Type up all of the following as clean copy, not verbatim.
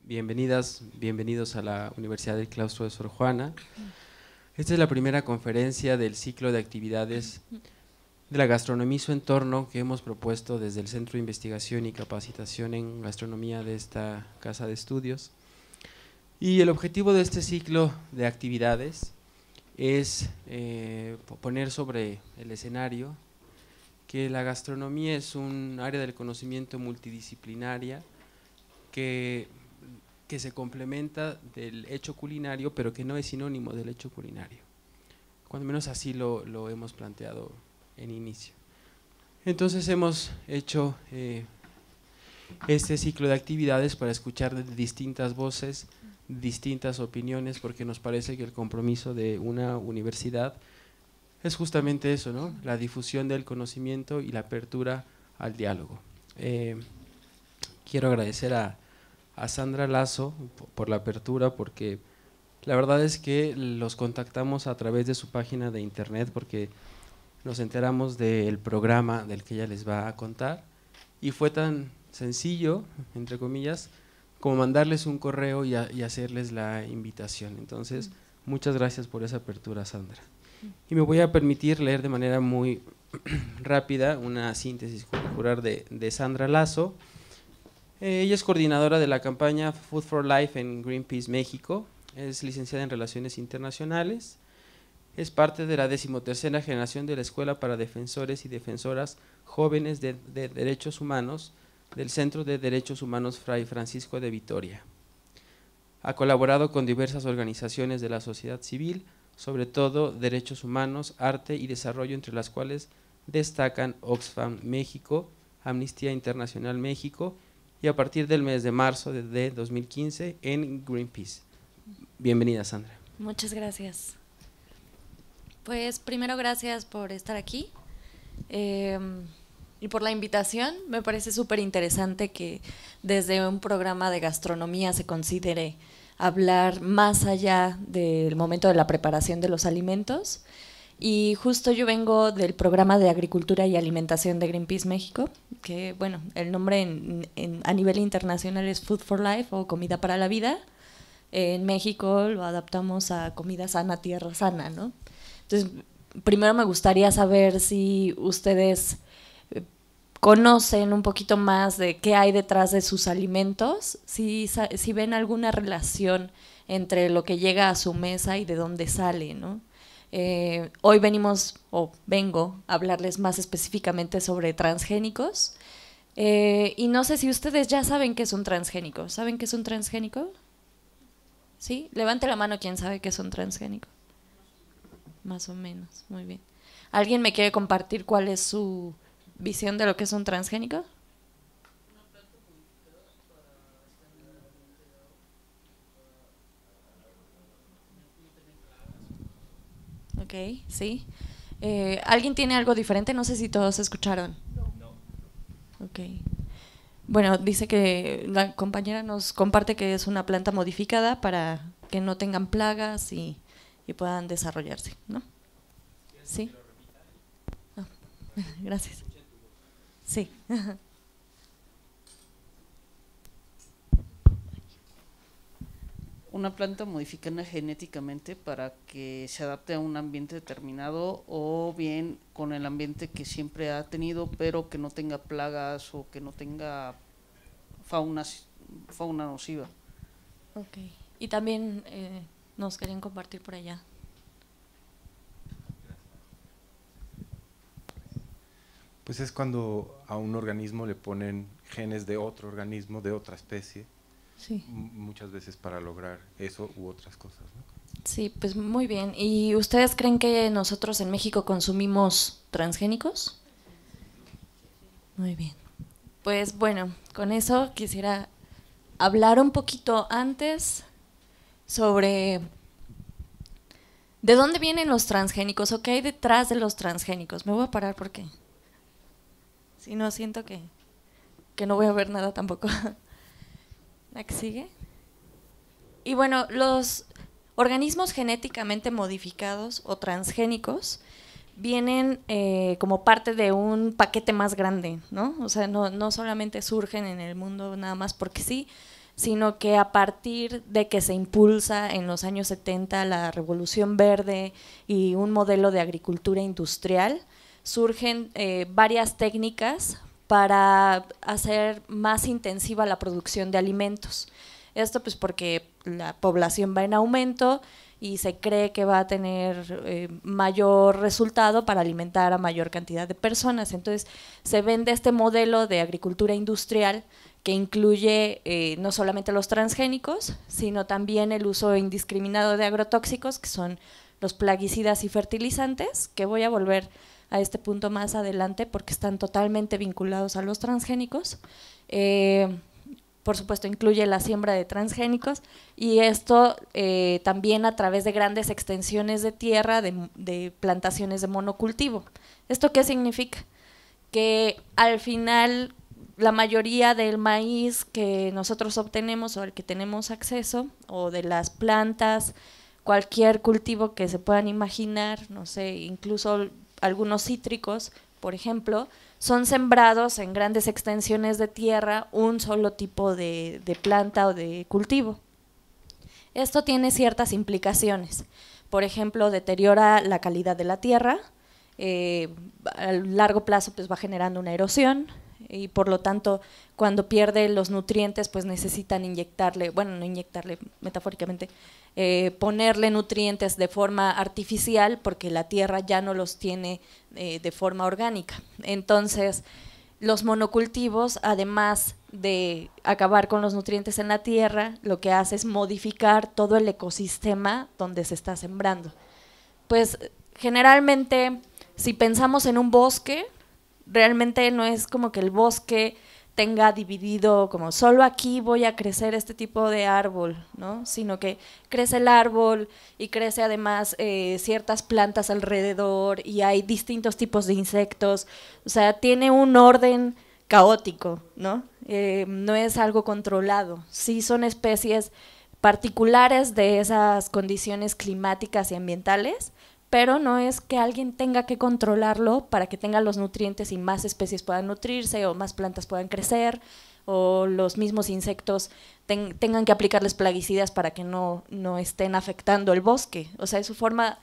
Bienvenidas, bienvenidos a la Universidad del Claustro de Sor Juana. Esta es la primera conferencia del ciclo de actividades de la gastronomía y su entorno que hemos propuesto desde el Centro de Investigación y Capacitación en Gastronomía de esta Casa de Estudios. Y el objetivo de este ciclo de actividades es poner sobre el escenario que la gastronomía es un área del conocimiento multidisciplinaria que se complementa del hecho culinario, pero que no es sinónimo del hecho culinario. Cuando menos así lo hemos planteado en inicio. Entonces hemos hecho este ciclo de actividades para escuchar distintas voces, distintas opiniones, porque nos parece que el compromiso de una universidad es justamente eso, ¿no? La difusión del conocimiento y la apertura al diálogo. Quiero agradecer a Sandra Lazo por la apertura, porque la verdad es que los contactamos a través de su página de internet porque nos enteramos del programa del que ella les va a contar y fue tan sencillo, entre comillas, como mandarles un correo y hacerles la invitación. Entonces, muchas gracias por esa apertura, Sandra. Y me voy a permitir leer de manera muy rápida una síntesis curricular de Sandra Lazo. Ella es coordinadora de la campaña Food for Life en Greenpeace México, es licenciada en Relaciones Internacionales, es parte de la 13ª generación de la Escuela para Defensores y Defensoras Jóvenes de Derechos Humanos del Centro de Derechos Humanos Fray Francisco de Vitoria. Ha colaborado con diversas organizaciones de la sociedad civil, sobre todo derechos humanos, arte y desarrollo, entre las cuales destacan Oxfam México, Amnistía Internacional México, y a partir del mes de marzo de 2015 en Greenpeace. Bienvenida, Sandra. Muchas gracias. Pues primero gracias por estar aquí y por la invitación. Me parece súper interesante que desde un programa de gastronomía se considere hablar más allá del momento de la preparación de los alimentos. Y justo yo vengo del programa de Agricultura y Alimentación de Greenpeace México, que bueno, el nombre a nivel internacional es Food for Life o Comida para la Vida. En México lo adaptamos a Comida Sana, Tierra Sana, ¿no? Entonces, primero me gustaría saber si ustedes conocen un poquito más de qué hay detrás de sus alimentos, si ven alguna relación entre lo que llega a su mesa y de dónde sale, ¿no? Hoy vengo a hablarles más específicamente sobre transgénicos y no sé si ustedes ya saben qué es un transgénico. ¿Saben qué es un transgénico? ¿Sí? Levante la mano quien sabe qué es un transgénico. Más o menos, muy bien. ¿Alguien me quiere compartir cuál es su visión de lo que es un transgénico? Ok, sí. ¿Alguien tiene algo diferente? No sé si todos escucharon. No. Ok. Bueno, dice que la compañera nos comparte que es una planta modificada para que no tengan plagas y puedan desarrollarse, ¿no? Sí. Oh, gracias. Sí. Una planta modificada genéticamente para que se adapte a un ambiente determinado o bien con el ambiente que siempre ha tenido, pero que no tenga plagas o que no tenga fauna nociva. Ok. Y también nos querían compartir por allá. Pues es cuando a un organismo le ponen genes de otro organismo, de otra especie. Sí. Muchas veces para lograr eso u otras cosas, ¿no? Sí, pues muy bien. ¿Y ustedes creen que nosotros en México consumimos transgénicos? Muy bien. Pues bueno, con eso quisiera hablar un poquito antes sobre de dónde vienen los transgénicos o qué hay detrás de los transgénicos. Me voy a parar porque si no siento que no voy a ver nada tampoco. ¿La que sigue? Y bueno, los organismos genéticamente modificados o transgénicos vienen como parte de un paquete más grande, ¿no? O sea, no solamente surgen en el mundo nada más porque sí, sino que a partir de que se impulsa en los años 70 la Revolución Verde y un modelo de agricultura industrial, surgen varias técnicas para hacer más intensiva la producción de alimentos. Esto pues porque la población va en aumento y se cree que va a tener mayor resultado para alimentar a mayor cantidad de personas. Entonces se vende este modelo de agricultura industrial que incluye no solamente los transgénicos, sino también el uso indiscriminado de agrotóxicos, que son los plaguicidas y fertilizantes, que voy a volver a este punto más adelante porque están totalmente vinculados a los transgénicos. Por supuesto, incluye la siembra de transgénicos y esto también a través de grandes extensiones de tierra, de plantaciones de monocultivo. ¿Esto qué significa? Que al final la mayoría del maíz que nosotros obtenemos o al que tenemos acceso, o de las plantas, cualquier cultivo que se puedan imaginar, no sé, incluso algunos cítricos, por ejemplo, son sembrados en grandes extensiones de tierra, un solo tipo de planta o de cultivo. Esto tiene ciertas implicaciones. Por ejemplo, deteriora la calidad de la tierra, a largo plazo pues va generando una erosión y por lo tanto cuando pierde los nutrientes pues necesitan inyectarle, bueno, no inyectarle metafóricamente, ponerle nutrientes de forma artificial porque la tierra ya no los tiene de forma orgánica. Entonces los monocultivos, además de acabar con los nutrientes en la tierra, lo que hace es modificar todo el ecosistema donde se está sembrando. Pues generalmente si pensamos en un bosque, realmente no es como que el bosque tenga dividido como solo aquí voy a crecer este tipo de árbol, ¿no? Sino que crece el árbol y crece además ciertas plantas alrededor y hay distintos tipos de insectos, o sea, tiene un orden caótico, ¿no? No es algo controlado, sí son especies particulares de esas condiciones climáticas y ambientales, pero no es que alguien tenga que controlarlo para que tenga los nutrientes y más especies puedan nutrirse o más plantas puedan crecer o los mismos insectos tengan que aplicarles plaguicidas para que no estén afectando el bosque. O sea, su forma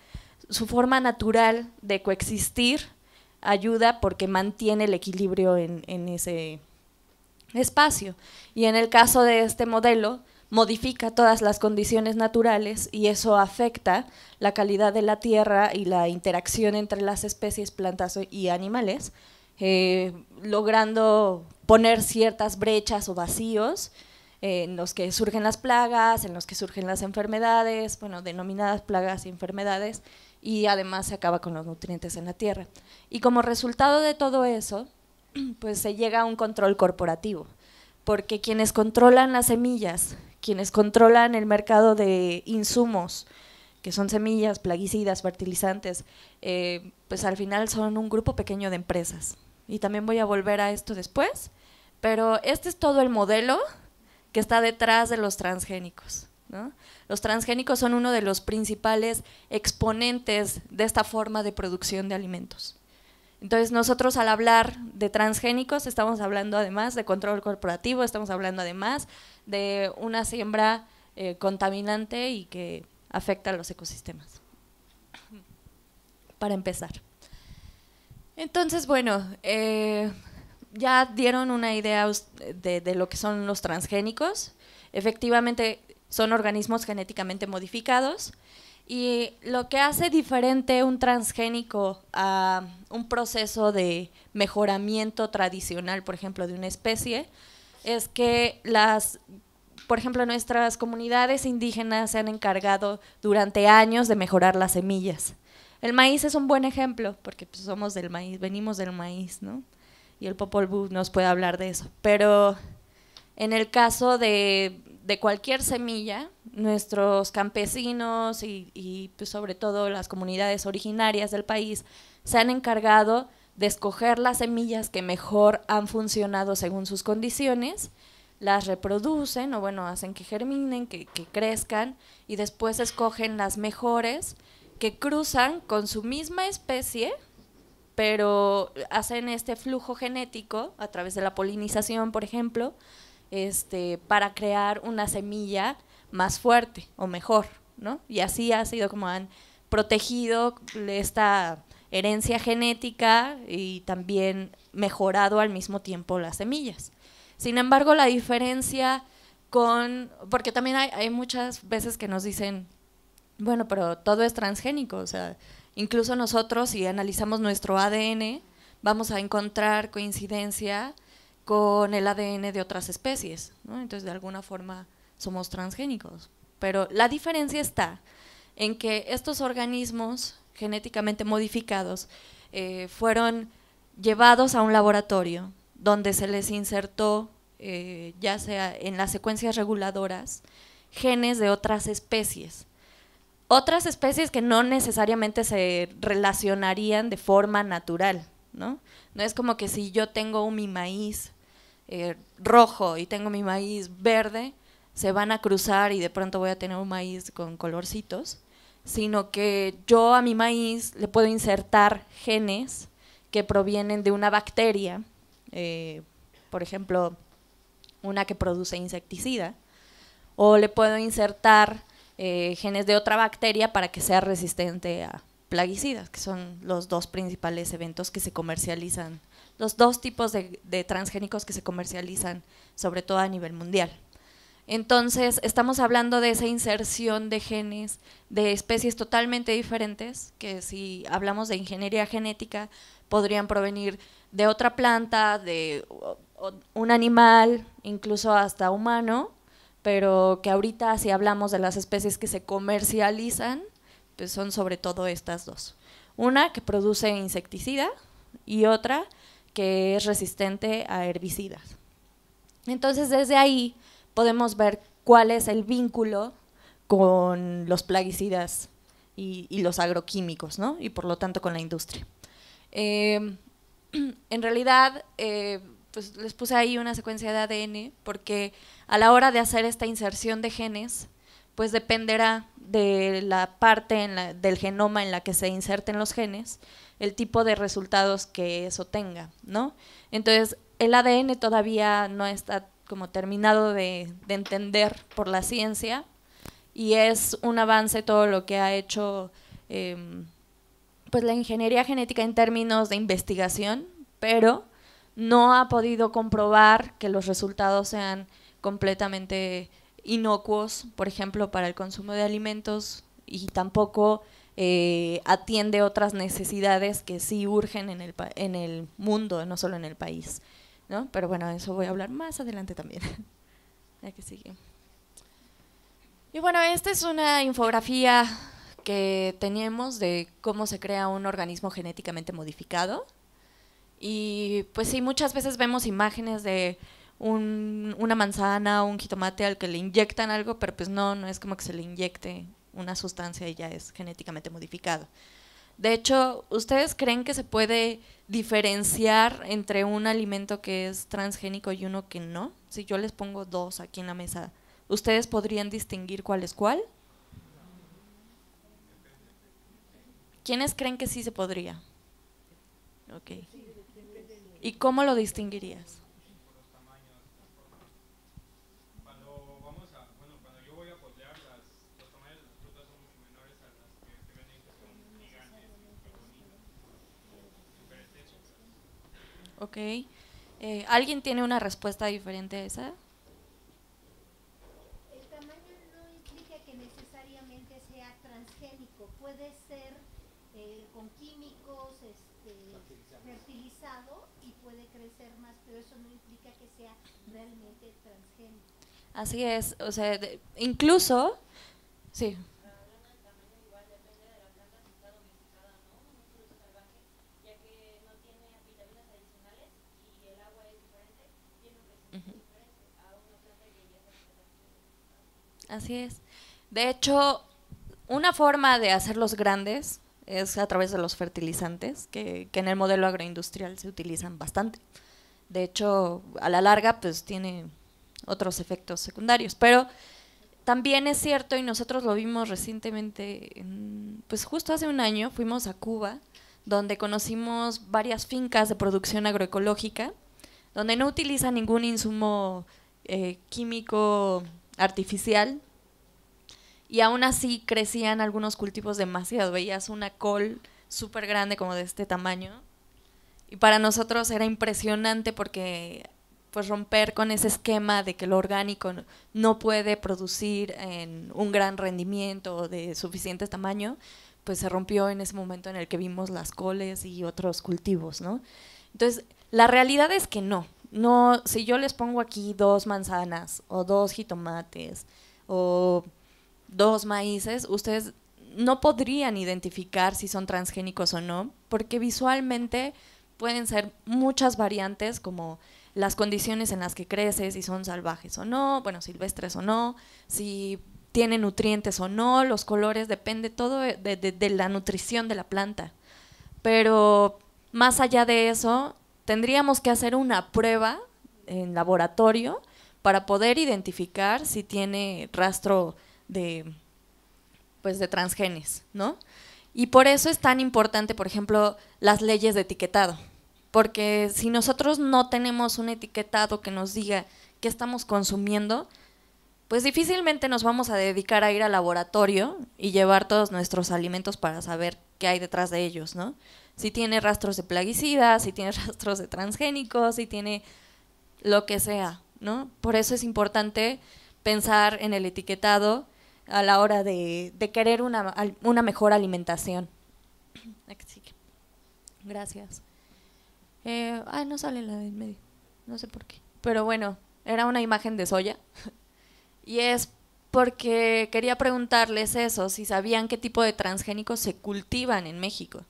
natural de coexistir ayuda porque mantiene el equilibrio en ese espacio. Y en el caso de este modelo, modifica todas las condiciones naturales y eso afecta la calidad de la tierra y la interacción entre las especies, plantas y animales, logrando poner ciertas brechas o vacíos en los que surgen las plagas, en los que surgen las enfermedades, bueno, denominadas plagas y enfermedades, y además se acaba con los nutrientes en la tierra. Y como resultado de todo eso, pues se llega a un control corporativo, porque quienes controlan las semillas, quienes controlan el mercado de insumos, que son semillas, plaguicidas, fertilizantes, pues al final son un grupo pequeño de empresas. Y también voy a volver a esto después, pero este es todo el modelo que está detrás de los transgénicos, ¿no? Los transgénicos son uno de los principales exponentes de esta forma de producción de alimentos. Entonces nosotros al hablar de transgénicos estamos hablando además de control corporativo, estamos hablando además de una siembra contaminante y que afecta a los ecosistemas. Para empezar. Entonces, bueno, ya dieron una idea de lo que son los transgénicos. Efectivamente son organismos genéticamente modificados. Y lo que hace diferente un transgénico a un proceso de mejoramiento tradicional, por ejemplo, de una especie, es que por ejemplo, nuestras comunidades indígenas se han encargado durante años de mejorar las semillas. El maíz es un buen ejemplo, porque pues, somos del maíz, venimos del maíz, ¿no? Y el Popol Vuh nos puede hablar de eso. Pero en el caso de cualquier semilla, nuestros campesinos y pues sobre todo las comunidades originarias del país se han encargado de escoger las semillas que mejor han funcionado según sus condiciones, las reproducen o bueno, hacen que germinen, que crezcan y después escogen las mejores que cruzan con su misma especie, pero hacen este flujo genético a través de la polinización, por ejemplo, para crear una semilla más fuerte o mejor, ¿no? Y así ha sido como han protegido esta herencia genética y también mejorado al mismo tiempo las semillas. Sin embargo, la diferencia porque también hay muchas veces que nos dicen, bueno, pero todo es transgénico, o sea, incluso nosotros si analizamos nuestro ADN, vamos a encontrar coincidencia con el ADN de otras especies, ¿no? Entonces, de alguna forma somos transgénicos. Pero la diferencia está en que estos organismos genéticamente modificados fueron llevados a un laboratorio donde se les insertó, ya sea en las secuencias reguladoras, genes de otras especies que no necesariamente se relacionarían de forma natural, ¿no? No es como que si yo tengo mi maíz rojo y tengo mi maíz verde, se van a cruzar y de pronto voy a tener un maíz con colorcitos, sino que yo a mi maíz le puedo insertar genes que provienen de una bacteria, por ejemplo, una que produce insecticida, o le puedo insertar genes de otra bacteria para que sea resistente a plaguicidas, que son los dos principales eventos que se comercializan, los dos tipos de transgénicos que se comercializan, sobre todo a nivel mundial. Entonces, estamos hablando de esa inserción de genes de especies totalmente diferentes, que si hablamos de ingeniería genética, podrían provenir de otra planta, de un animal, incluso hasta humano, pero que ahorita si hablamos de las especies que se comercializan, pues son sobre todo estas dos. Una que produce insecticida y otra que es resistente a herbicidas. Entonces, desde ahí podemos ver cuál es el vínculo con los plaguicidas y los agroquímicos, ¿no? Y por lo tanto con la industria. En realidad, pues les puse ahí una secuencia de ADN porque a la hora de hacer esta inserción de genes, pues dependerá de la parte del genoma en la que se inserten los genes, el tipo de resultados que eso tenga, ¿no? Entonces, el ADN todavía no está como terminado de entender por la ciencia y es un avance todo lo que ha hecho pues la ingeniería genética en términos de investigación, pero no ha podido comprobar que los resultados sean completamente inocuos, por ejemplo, para el consumo de alimentos, y tampoco atiende otras necesidades que sí urgen en el mundo, no solo en el país, ¿no? Pero bueno, eso voy a hablar más adelante también. Ya que sigue. Y bueno, esta es una infografía que teníamos de cómo se crea un organismo genéticamente modificado. Y pues sí, muchas veces vemos imágenes de una manzana o un jitomate al que le inyectan algo, pero pues no es como que se le inyecte una sustancia y ya es genéticamente modificado. De hecho, ¿ustedes creen que se puede diferenciar entre un alimento que es transgénico y uno que no? Si yo les pongo dos aquí en la mesa, ¿ustedes podrían distinguir cuál es cuál? ¿Quiénes creen que sí se podría? Ok. ¿Y cómo lo distinguirías? Ok. ¿Alguien tiene una respuesta diferente a esa? El tamaño no implica que necesariamente sea transgénico. Puede ser con químicos, fertilizado y puede crecer más, pero eso no implica que sea realmente transgénico. Así es, o sea, incluso, sí. Así es. De hecho, una forma de hacerlos grandes es a través de los fertilizantes, que en el modelo agroindustrial se utilizan bastante. De hecho, a la larga, pues tiene otros efectos secundarios. Pero también es cierto, y nosotros lo vimos recientemente, pues justo hace un año fuimos a Cuba, donde conocimos varias fincas de producción agroecológica, donde no utilizan ningún insumo químico artificial, y aún así crecían algunos cultivos demasiado. Veías una col súper grande como de este tamaño, y para nosotros era impresionante porque pues romper con ese esquema de que lo orgánico no puede producir en un gran rendimiento o de suficiente tamaño, pues se rompió en ese momento en el que vimos las coles y otros cultivos, ¿no? Entonces, la realidad es que no, si yo les pongo aquí 2 manzanas o 2 jitomates o 2 maíces, ustedes no podrían identificar si son transgénicos o no, porque visualmente pueden ser muchas variantes, como las condiciones en las que crece, si son salvajes o no, bueno, silvestres o no, si tiene nutrientes o no, los colores, depende todo de la nutrición de la planta. Pero más allá de eso, tendríamos que hacer una prueba en laboratorio para poder identificar si tiene rastro de transgenes, ¿no? Y por eso es tan importante, por ejemplo, las leyes de etiquetado, porque si nosotros no tenemos un etiquetado que nos diga qué estamos consumiendo, pues difícilmente nos vamos a dedicar a ir al laboratorio y llevar todos nuestros alimentos para saber qué hay detrás de ellos, ¿no? Si tiene rastros de plaguicidas, si tiene rastros de transgénicos, si tiene lo que sea, ¿no? Por eso es importante pensar en el etiquetado a la hora de querer una mejor alimentación. Gracias. No sale la del medio, no sé por qué. Pero bueno, era una imagen de soya. Y es porque quería preguntarles eso, si sabían qué tipo de transgénicos se cultivan en México.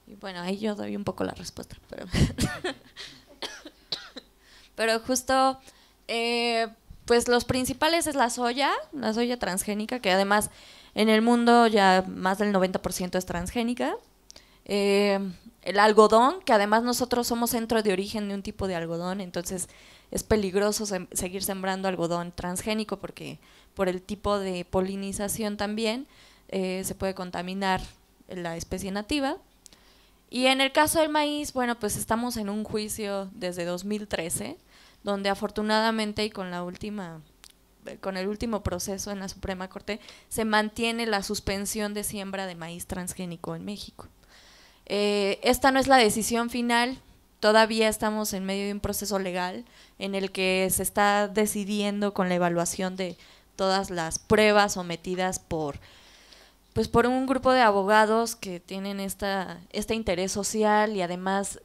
Y bueno, ahí yo doy un poco la respuesta, pero justo, pues los principales es la soya transgénica, que además en el mundo ya más del 90% es transgénica. El algodón, que además nosotros somos centro de origen de un tipo de algodón, entonces es peligroso seguir sembrando algodón transgénico porque por el tipo de polinización también se puede contaminar la especie nativa. Y en el caso del maíz, bueno, pues estamos en un juicio desde 2013, donde afortunadamente y con el último proceso en la Suprema Corte se mantiene la suspensión de siembra de maíz transgénico en México. Esta no es la decisión final, todavía estamos en medio de un proceso legal en el que se está decidiendo con la evaluación de todas las pruebas sometidas por un grupo de abogados que tienen este interés social, y además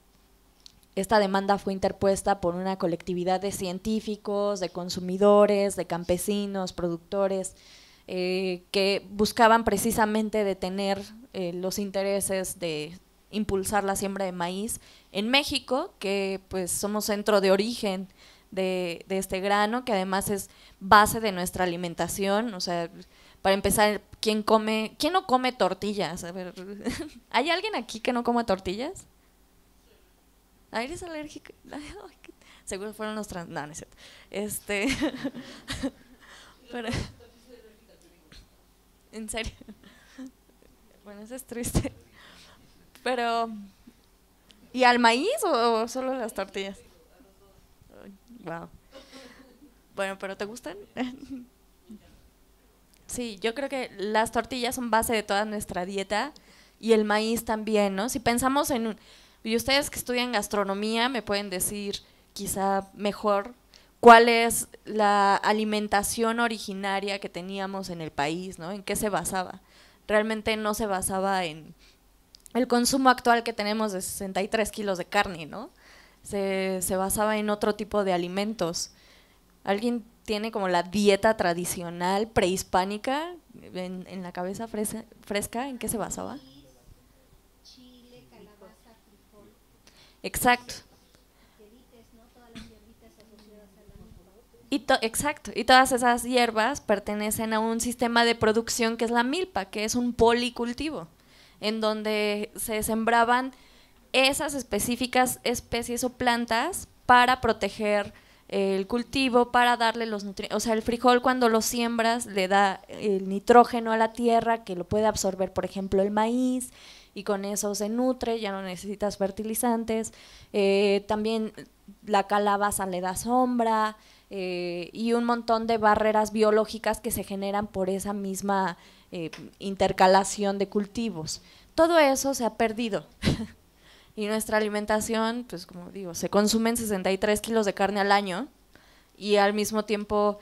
esta demanda fue interpuesta por una colectividad de científicos, de consumidores, de campesinos, productores, que buscaban precisamente detener los intereses de impulsar la siembra de maíz en México, que pues somos centro de origen de este grano, que además es base de nuestra alimentación. O sea, para empezar, ¿quién no come tortillas? A ver, ¿hay alguien aquí que no coma tortillas? ¿Eres alérgica? Seguro fueron los trans... No, no es cierto. Pero, ¿en serio? Bueno, eso es triste. Pero, ¿y al maíz o solo las tortillas? Wow. Bueno, ¿pero te gustan? Sí, yo creo que las tortillas son base de toda nuestra dieta y el maíz también, ¿no? Si pensamos y ustedes que estudian gastronomía me pueden decir quizá mejor cuál es la alimentación originaria que teníamos en el país, ¿no? ¿En qué se basaba? Realmente no se basaba en el consumo actual que tenemos de 63 kilos de carne, ¿no? Se basaba en otro tipo de alimentos. ¿Alguien tiene como la dieta tradicional prehispánica en la cabeza fresca? ¿En qué se basaba? Chile, calabaza, frijol. Exacto. Exacto, y todas esas hierbas pertenecen a un sistema de producción que es la milpa, que es un policultivo, en donde se sembraban esas específicas especies o plantas para proteger el cultivo, para darle los nutrientes. O sea, el frijol cuando lo siembras le da el nitrógeno a la tierra que lo puede absorber, por ejemplo, el maíz, y con eso se nutre, ya no necesitas fertilizantes. También la calabaza le da sombra, y un montón de barreras biológicas que se generan por esa misma intercalación de cultivos. Todo eso se ha perdido. Y nuestra alimentación, pues como digo, se consumen 63 kilos de carne al año y al mismo tiempo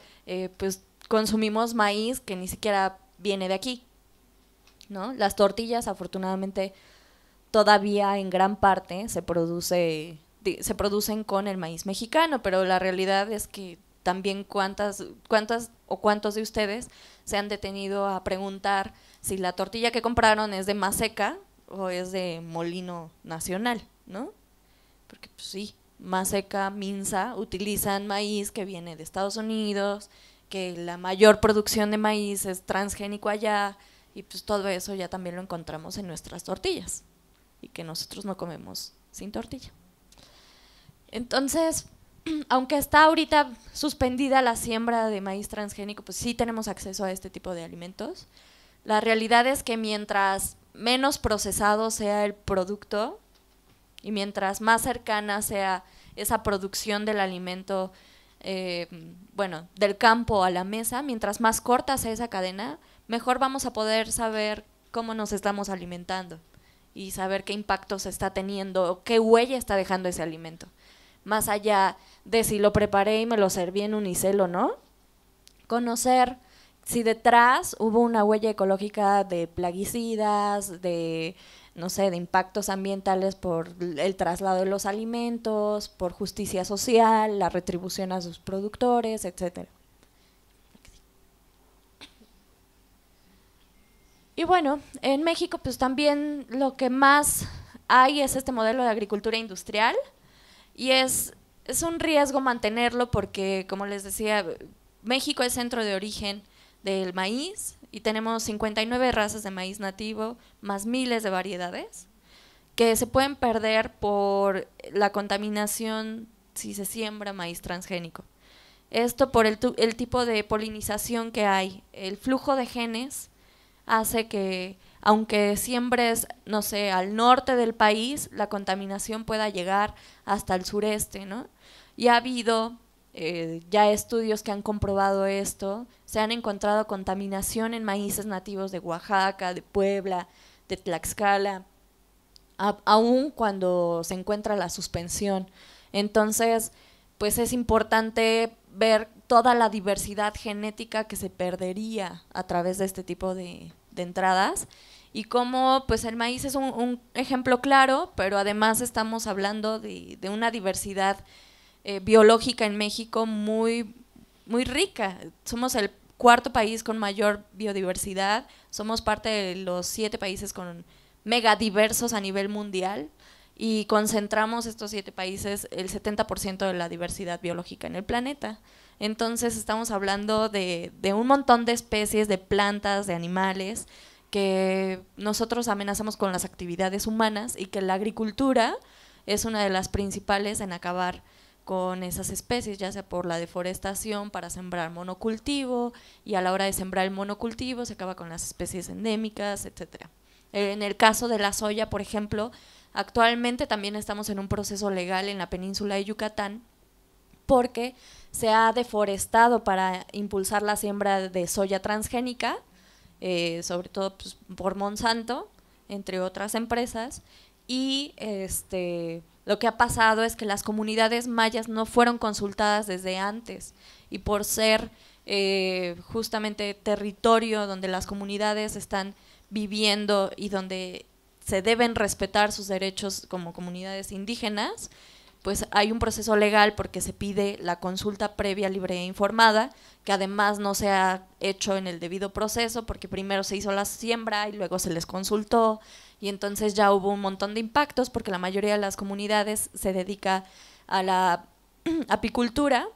pues consumimos maíz que ni siquiera viene de aquí, ¿no? Las tortillas, afortunadamente, todavía en gran parte se producen con el maíz mexicano, pero la realidad es que también cuántas o cuántos de ustedes se han detenido a preguntar si la tortilla que compraron es de Maseca o es de Molino Nacional, ¿no? Porque pues sí, Maseca, Minza utilizan maíz que viene de Estados Unidos, que la mayor producción de maíz es transgénico allá, y pues todo eso ya también lo encontramos en nuestras tortillas, y que nosotros no comemos sin tortilla. Entonces, aunque está ahorita suspendida la siembra de maíz transgénico, pues sí tenemos acceso a este tipo de alimentos. La realidad es que mientras menos procesado sea el producto y mientras más cercana sea esa producción del alimento, bueno, del campo a la mesa, mientras más corta sea esa cadena, mejor vamos a poder saber cómo nos estamos alimentando y saber qué impacto se está teniendo, qué huella está dejando ese alimento. Más allá de si lo preparé y me lo serví en unicel o no, conocer si detrás hubo una huella ecológica de plaguicidas, de, no sé, de impactos ambientales por el traslado de los alimentos, por justicia social, la retribución a sus productores, etcétera. Y bueno, en México pues también lo que más hay es este modelo de agricultura industrial, y es un riesgo mantenerlo porque, como les decía, México es centro de origen del maíz y tenemos 59 razas de maíz nativo, más miles de variedades, que se pueden perder por la contaminación si se siembra maíz transgénico. Esto por el tipo de polinización que hay. El flujo de genes hace que, aunque siembres, no sé, al norte del país, la contaminación pueda llegar hasta el sureste, ¿no? Y ha habido ya estudios que han comprobado esto. Se han encontrado contaminación en maíces nativos de Oaxaca, de Puebla, de Tlaxcala, aún cuando se encuentra la suspensión. Entonces, pues es importante ver toda la diversidad genética que se perdería a través de este tipo de entradas, y cómo pues el maíz es un ejemplo claro, pero además estamos hablando de una diversidad biológica en México muy, muy rica. Somos el cuarto país con mayor biodiversidad, somos parte de los 7 países con megadiversos a nivel mundial, y concentramos estos 7 países el 70% de la diversidad biológica en el planeta. Entonces estamos hablando de un montón de especies, de plantas, de animales, que nosotros amenazamos con las actividades humanas, y que la agricultura es una de las principales en acabar con esas especies, ya sea por la deforestación para sembrar monocultivo, y a la hora de sembrar el monocultivo se acaba con las especies endémicas, etcétera. En el caso de la soya, por ejemplo, actualmente también estamos en un proceso legal en la península de Yucatán, porque se ha deforestado para impulsar la siembra de soya transgénica, sobre todo pues, por Monsanto, entre otras empresas, y lo que ha pasado es que las comunidades mayas no fueron consultadas desde antes, y por ser justamente territorio donde las comunidades están viviendo y donde se deben respetar sus derechos como comunidades indígenas, pues hay un proceso legal porque se pide la consulta previa, libre e informada, que además no se ha hecho en el debido proceso, porque primero se hizo la siembra y luego se les consultó, y entonces ya hubo un montón de impactos porque la mayoría de las comunidades se dedica a la apicultura,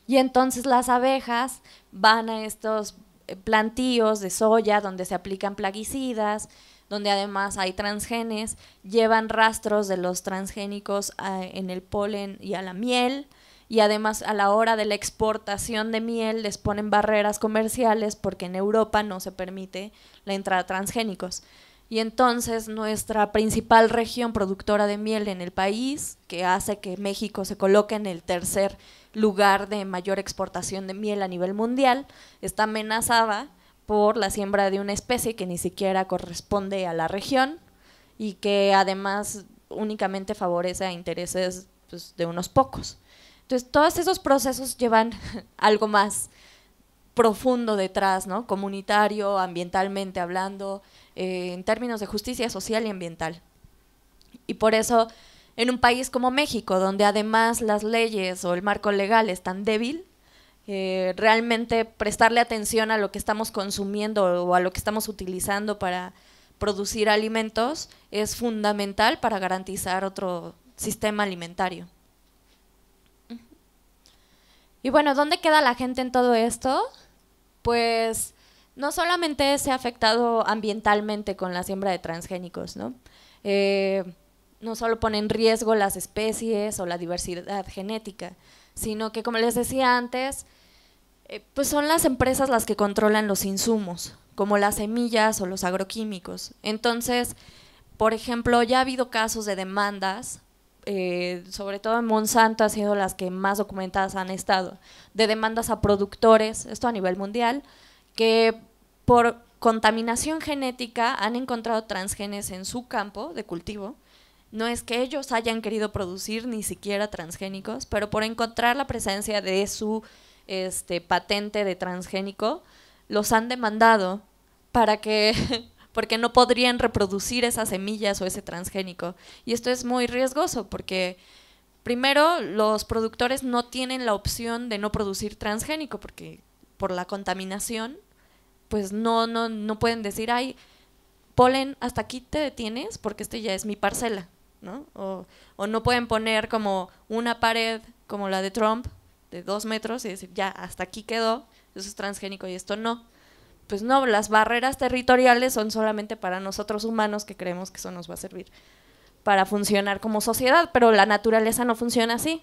y entonces las abejas van a estos plantíos de soya donde se aplican plaguicidas, donde además hay transgenes, llevan rastros de los transgénicos en el polen y a la miel, y además a la hora de la exportación de miel les ponen barreras comerciales porque en Europa no se permite la entrada de transgénicos. y entonces nuestra principal región productora de miel en el país, que hace que México se coloque en el tercer lugar de mayor exportación de miel a nivel mundial, está amenazada por la siembra de una especie que ni siquiera corresponde a la región y que además únicamente favorece a intereses pues, de unos pocos. Entonces, todos esos procesos llevan algo más profundo detrás, ¿no? Comunitario, ambientalmente hablando, en términos de justicia social y ambiental. Y por eso, en un país como México, donde además las leyes o el marco legal es tan débil, realmente prestarle atención a lo que estamos consumiendo o a lo que estamos utilizando para producir alimentos es fundamental para garantizar otro sistema alimentario. Y bueno, ¿dónde queda la gente en todo esto? Pues no solamente se ha afectado ambientalmente con la siembra de transgénicos, ¿no? No solo pone en riesgo las especies o la diversidad genética, sino que, como les decía antes, pues son las empresas las que controlan los insumos, como las semillas o los agroquímicos. Entonces, por ejemplo, ya ha habido casos de demandas, sobre todo en Monsanto ha sido las que más documentadas han estado, de demandas a productores, esto a nivel mundial, que por contaminación genética han encontrado transgenes en su campo de cultivo. No es que ellos hayan querido producir ni siquiera transgénicos, pero por encontrar la presencia de su patente de transgénico, los han demandado para que porque no podrían reproducir esas semillas o ese transgénico. Y esto es muy riesgoso porque, primero, los productores no tienen la opción de no producir transgénico porque por la contaminación, pues no pueden decir, ay, polen, hasta aquí te detienes porque este ya es mi parcela, ¿no? O no pueden poner como una pared como la de Trump, de 2 metros, y decir, ya, hasta aquí quedó, eso es transgénico y esto no. Pues no, las barreras territoriales son solamente para nosotros humanos que creemos que eso nos va a servir para funcionar como sociedad, pero la naturaleza no funciona así.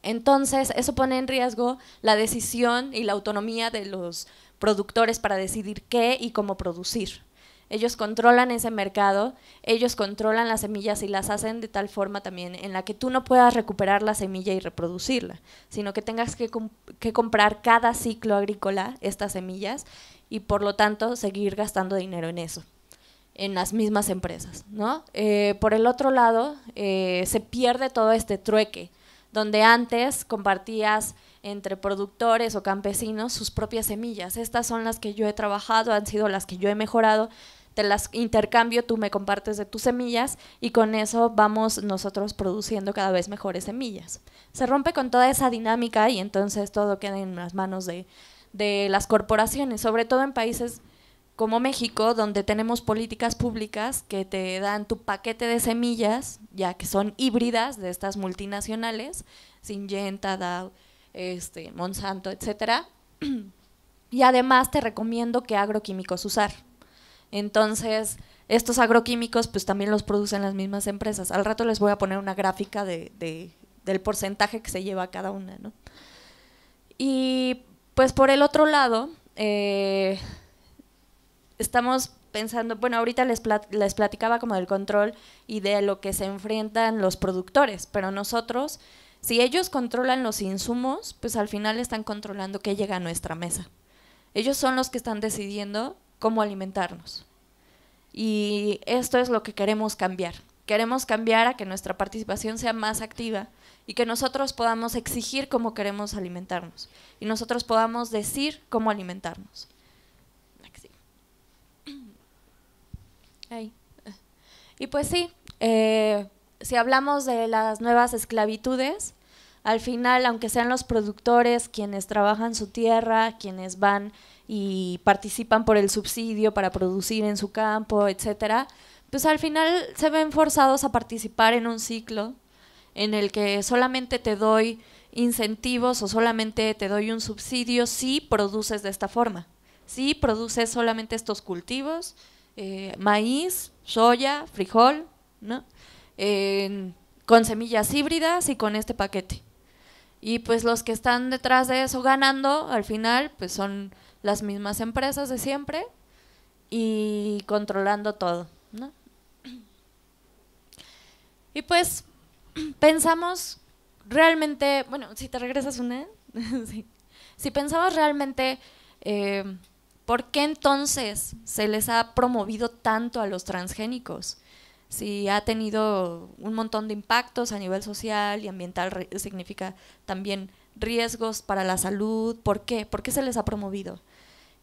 Entonces, eso pone en riesgo la decisión y la autonomía de los productores para decidir qué y cómo producir. Ellos controlan ese mercado, ellos controlan las semillas y las hacen de tal forma también en la que tú no puedas recuperar la semilla y reproducirla, sino que tengas que comprar cada ciclo agrícola estas semillas y por lo tanto seguir gastando dinero en eso, en las mismas empresas, ¿no? Por el otro lado, se pierde todo este trueque, donde antes compartías entre productores o campesinos sus propias semillas. Estas son las que yo he trabajado, han sido las que yo he mejorado, te las intercambio, tú me compartes de tus semillas y con eso vamos nosotros produciendo cada vez mejores semillas. Se rompe con toda esa dinámica y entonces todo queda en las manos de las corporaciones, sobre todo en países como México, donde tenemos políticas públicas que te dan tu paquete de semillas, ya que son híbridas de estas multinacionales, Syngenta, Dow, Monsanto, etcétera, y además te recomiendo qué agroquímicos usar. Entonces, estos agroquímicos pues también los producen las mismas empresas. Al rato les voy a poner una gráfica del porcentaje que se lleva cada una, ¿no? Y pues por el otro lado, estamos pensando, bueno, ahorita les platicaba como del control y de lo que se enfrentan los productores, pero nosotros, si ellos controlan los insumos, pues al final están controlando qué llega a nuestra mesa. Ellos son los que están decidiendo cómo alimentarnos. Y esto es lo que queremos cambiar. Queremos cambiar a que nuestra participación sea más activa y que nosotros podamos exigir cómo queremos alimentarnos y nosotros podamos decir cómo alimentarnos. Ahí. Y pues sí, si hablamos de las nuevas esclavitudes, al final, aunque sean los productores quienes trabajan su tierra, quienes van y participan por el subsidio para producir en su campo, etcétera, pues al final se ven forzados a participar en un ciclo en el que solamente te doy incentivos o solamente te doy un subsidio si produces de esta forma, si produces solamente estos cultivos, maíz, soya, frijol, ¿no? Con semillas híbridas y con este paquete. Y pues los que están detrás de eso ganando, al final, pues son las mismas empresas de siempre, y controlando todo, ¿no? Y pues pensamos realmente, bueno, si te regresas una, sí. Si pensamos realmente ¿por qué entonces se les ha promovido tanto a los transgénicos? Si ha tenido un montón de impactos a nivel social y ambiental, significa también riesgos para la salud. ¿Por qué? ¿Por qué se les ha promovido?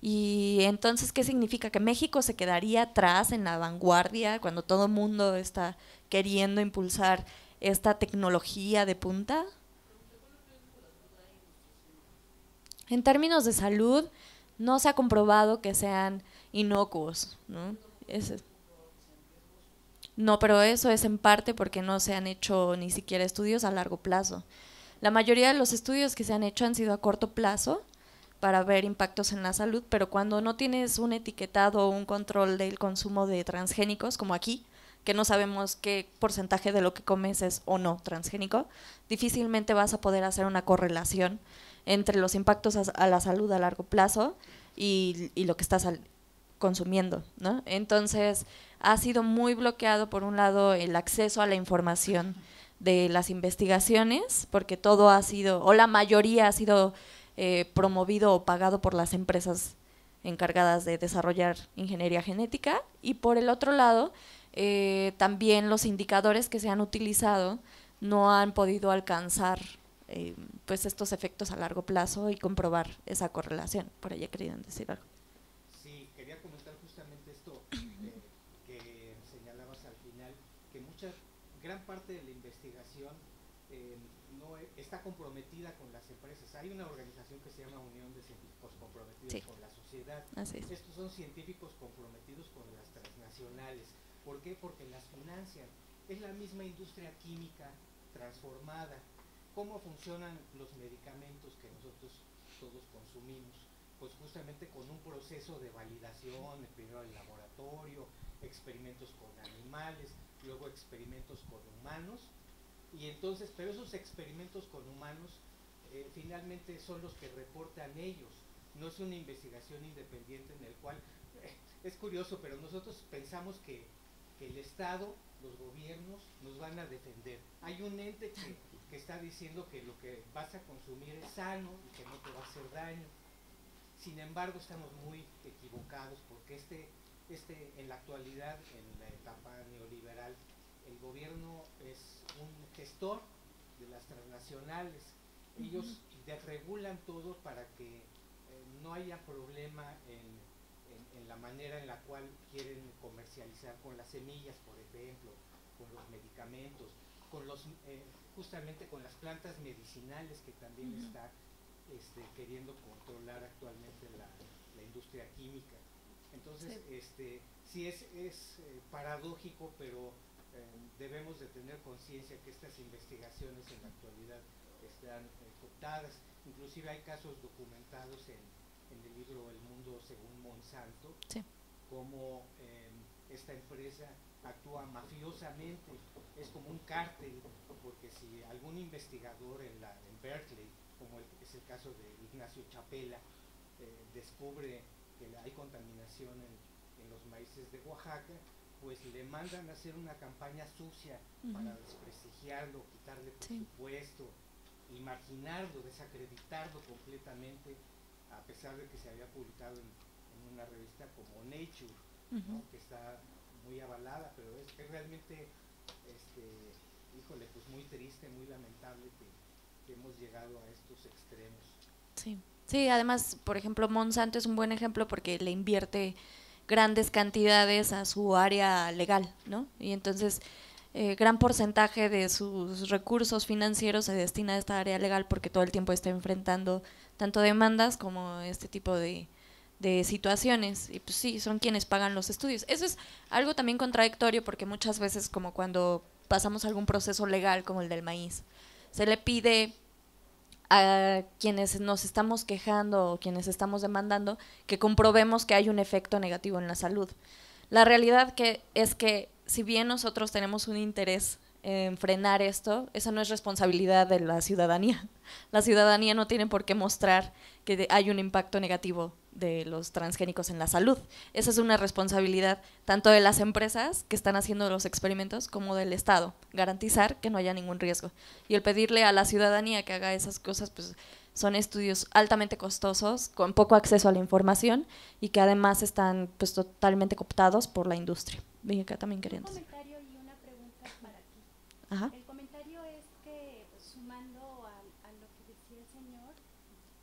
Y entonces, ¿qué significa? ¿Que México se quedaría atrás en la vanguardia cuando todo el mundo está queriendo impulsar esta tecnología de punta? En términos de salud, no se ha comprobado que sean inocuos, ¿no? No, pero eso es en parte porque no se han hecho ni siquiera estudios a largo plazo. La mayoría de los estudios que se han hecho han sido a corto plazo para ver impactos en la salud, pero cuando no tienes un etiquetado o un control del consumo de transgénicos, como aquí, que no sabemos qué porcentaje de lo que comes es o no transgénico, difícilmente vas a poder hacer una correlación entre los impactos a la salud a largo plazo y lo que estás consumiendo, ¿no? Entonces, ha sido muy bloqueado, por un lado, el acceso a la información de las investigaciones, porque todo ha sido, o la mayoría ha sido promovido o pagado por las empresas encargadas de desarrollar ingeniería genética, y por el otro lado, también los indicadores que se han utilizado no han podido alcanzar pues estos efectos a largo plazo y comprobar esa correlación. Por ahí querían decir algo. Sí, quería comentar justamente esto que señalabas al final, que gran parte de la investigación no está comprometida con las empresas. Hay una organización que se llama Unión de Científicos Comprometidos sí. con la Sociedad. Así es. Estos son científicos comprometidos con las transnacionales. ¿Por qué? Porque las financian. Es la misma industria química transformada. ¿Cómo funcionan los medicamentos que nosotros todos consumimos? Pues justamente con un proceso de validación, primero el laboratorio, experimentos con animales, luego experimentos con humanos, y entonces, pero esos experimentos con humanos finalmente son los que reportan ellos, no es una investigación independiente en el cual, es curioso, pero nosotros pensamos que el Estado, los gobiernos nos van a defender. Hay un ente que está diciendo que lo que vas a consumir es sano y que no te va a hacer daño. Sin embargo, estamos muy equivocados porque en la actualidad, en la etapa neoliberal, el gobierno es un gestor de las transnacionales. Ellos desregulan todo para que no haya problema en la manera en la cual quieren comercializar con las semillas, por ejemplo, con los medicamentos, justamente con las plantas medicinales que también está queriendo controlar actualmente la industria química. Entonces, sí es paradójico, pero debemos de tener conciencia que estas investigaciones en la actualidad están cooptadas. Inclusive hay casos documentados en el libro El Mundo según Monsanto, sí. Cómo esta empresa actúa mafiosamente, es como un cártel, porque si algún investigador en Berkeley, como es el caso de Ignacio Chapela, descubre que hay contaminación en los maíces de Oaxaca, pues le mandan a hacer una campaña sucia para desprestigiarlo, quitarle presupuesto, sí. Marginarlo, desacreditarlo completamente, a pesar de que se había publicado en una revista como Nature, ¿no? Que está muy avalada, pero es realmente, híjole, pues muy triste, muy lamentable que hemos llegado a estos extremos. Sí. Sí, además, por ejemplo, Monsanto es un buen ejemplo porque le invierte grandes cantidades a su área legal, ¿no? Y entonces gran porcentaje de sus recursos financieros se destina a esta área legal porque todo el tiempo está enfrentando tanto demandas como este tipo de situaciones, y pues sí, son quienes pagan los estudios. Eso es algo también contradictorio porque muchas veces, como cuando pasamos algún proceso legal como el del maíz, se le pide a quienes nos estamos quejando o quienes estamos demandando que comprobemos que hay un efecto negativo en la salud. La realidad es que si bien nosotros tenemos un interés en frenar esto, esa no es responsabilidad de la ciudadanía. La ciudadanía no tiene por qué mostrar que hay un impacto negativo de los transgénicos en la salud. Esa es una responsabilidad tanto de las empresas que están haciendo los experimentos como del Estado, garantizar que no haya ningún riesgo. Y el pedirle a la ciudadanía que haga esas cosas, pues son estudios altamente costosos, con poco acceso a la información y que además están pues totalmente cooptados por la industria. Y acá también querían decir. Un comentario y una pregunta para ti. Ajá. El comentario es que, pues, sumando a lo que decía el señor,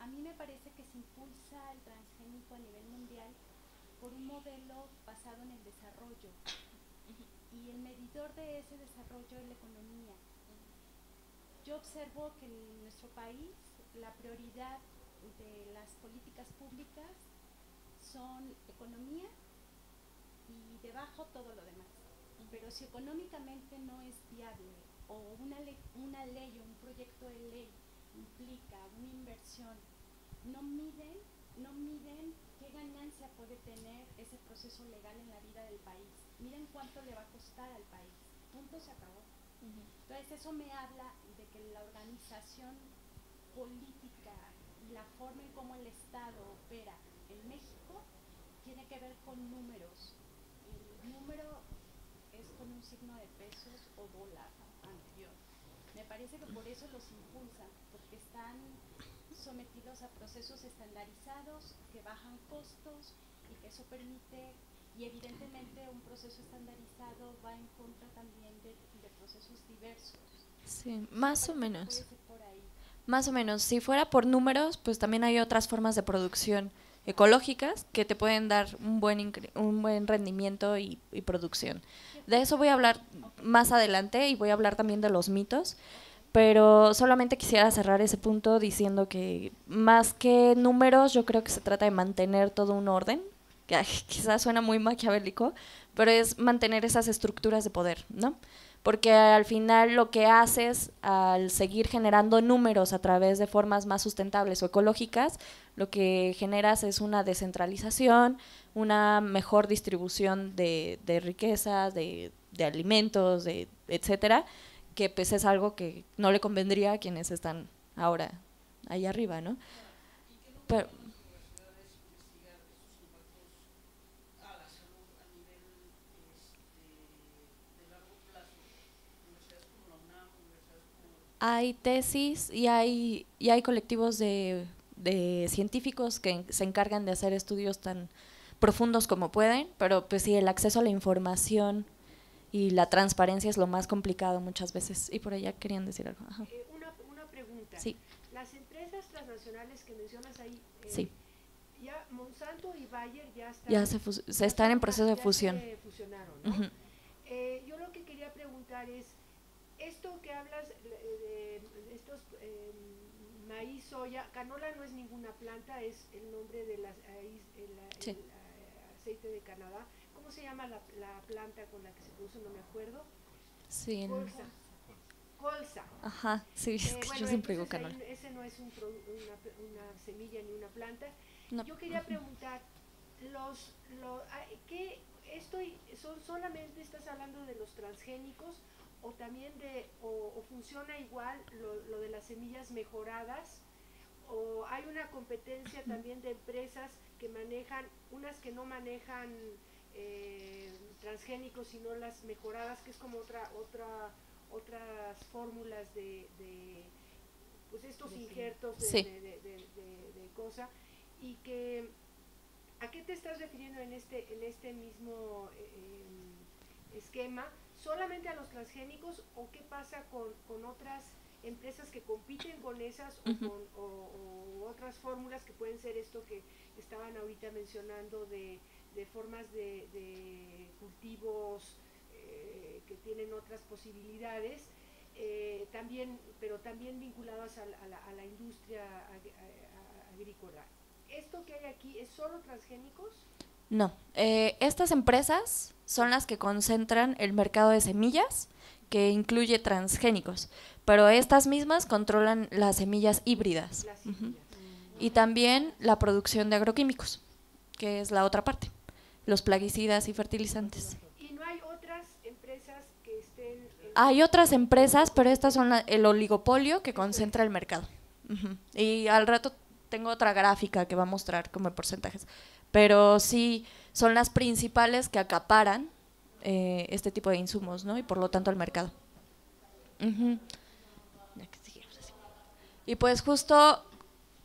a mí me parece que se impulsa el transgénico a nivel mundial por un modelo basado en el desarrollo. Y el medidor de ese desarrollo es la economía. Yo observo que en nuestro país la prioridad de las políticas públicas son economía y debajo todo lo demás. Pero si económicamente no es viable o una ley o un proyecto de ley implica una inversión, no miden qué ganancia puede tener ese proceso legal en la vida del país. Miren cuánto le va a costar al país. Punto, se acabó. Entonces eso me habla de que la organización política y la forma en cómo el Estado opera en México tiene que ver con números. El número es con un signo de pesos o dólar anterior. Me parece que por eso los impulsan, porque están sometidos a procesos estandarizados que bajan costos y que eso permite, y evidentemente un proceso estandarizado va en contra también de procesos diversos. Sí, más o menos. Puede ser por ahí. Más o menos. Si fuera por números, pues también hay otras formas de producción ecológicas que te pueden dar un buen rendimiento y producción. De eso voy a hablar más adelante y voy a hablar también de los mitos, pero solamente quisiera cerrar ese punto diciendo que más que números yo creo que se trata de mantener todo un orden, que quizás suena muy maquiavélico, pero es mantener esas estructuras de poder, ¿no? Porque al final lo que haces al seguir generando números a través de formas más sustentables o ecológicas, lo que generas es una descentralización, una mejor distribución de riquezas, de alimentos, etcétera, que pues es algo que no le convendría a quienes están ahora ahí arriba, ¿no? Pero, hay tesis y hay colectivos de científicos que se encargan de hacer estudios tan profundos como pueden, pero pues sí, el acceso a la información y la transparencia es lo más complicado muchas veces. Y por allá querían decir algo. Ajá. Una pregunta. Sí. Las empresas transnacionales que mencionas ahí, Sí. ya Monsanto y Bayer ya están en proceso de fusión. Se fusionaron, ¿no? Uh-huh. Yo lo que quería preguntar es, esto que hablas de estos maíz, soya, canola no es ninguna planta, es el nombre de Sí. el aceite de Canadá. ¿Cómo se llama la planta con la que se produce? No me acuerdo. Sí. Colza. Ajá, sí, es que Bueno, yo siempre digo canola. ese no es una semilla ni una planta. No. Yo quería preguntar, ¿qué solamente estás hablando de los transgénicos o también o funciona igual lo de las semillas mejoradas? ¿O hay una competencia también de empresas que manejan, unas que no manejan transgénicos sino las mejoradas, que es como otras fórmulas de pues estos injertos de cosa, y que ¿a qué te estás refiriendo en este mismo esquema? ¿Solamente a los transgénicos o qué pasa con otras empresas que compiten con esas o otras fórmulas que pueden ser esto que estaban ahorita mencionando de formas de cultivos que tienen otras posibilidades, pero también vinculadas a la industria agrícola? ¿Esto que hay aquí es solo transgénicos? No, estas empresas son las que concentran el mercado de semillas, que incluye transgénicos, pero estas mismas controlan las semillas híbridas. Y también la producción de agroquímicos, que es la otra parte, los plaguicidas y fertilizantes. ¿Y no hay otras empresas que estén Hay otras empresas, pero estas son el oligopolio que concentra el mercado. Y al rato tengo otra gráfica que va a mostrar como porcentajes, pero sí son las principales que acaparan este tipo de insumos, ¿no? Y por lo tanto el mercado. Y pues justo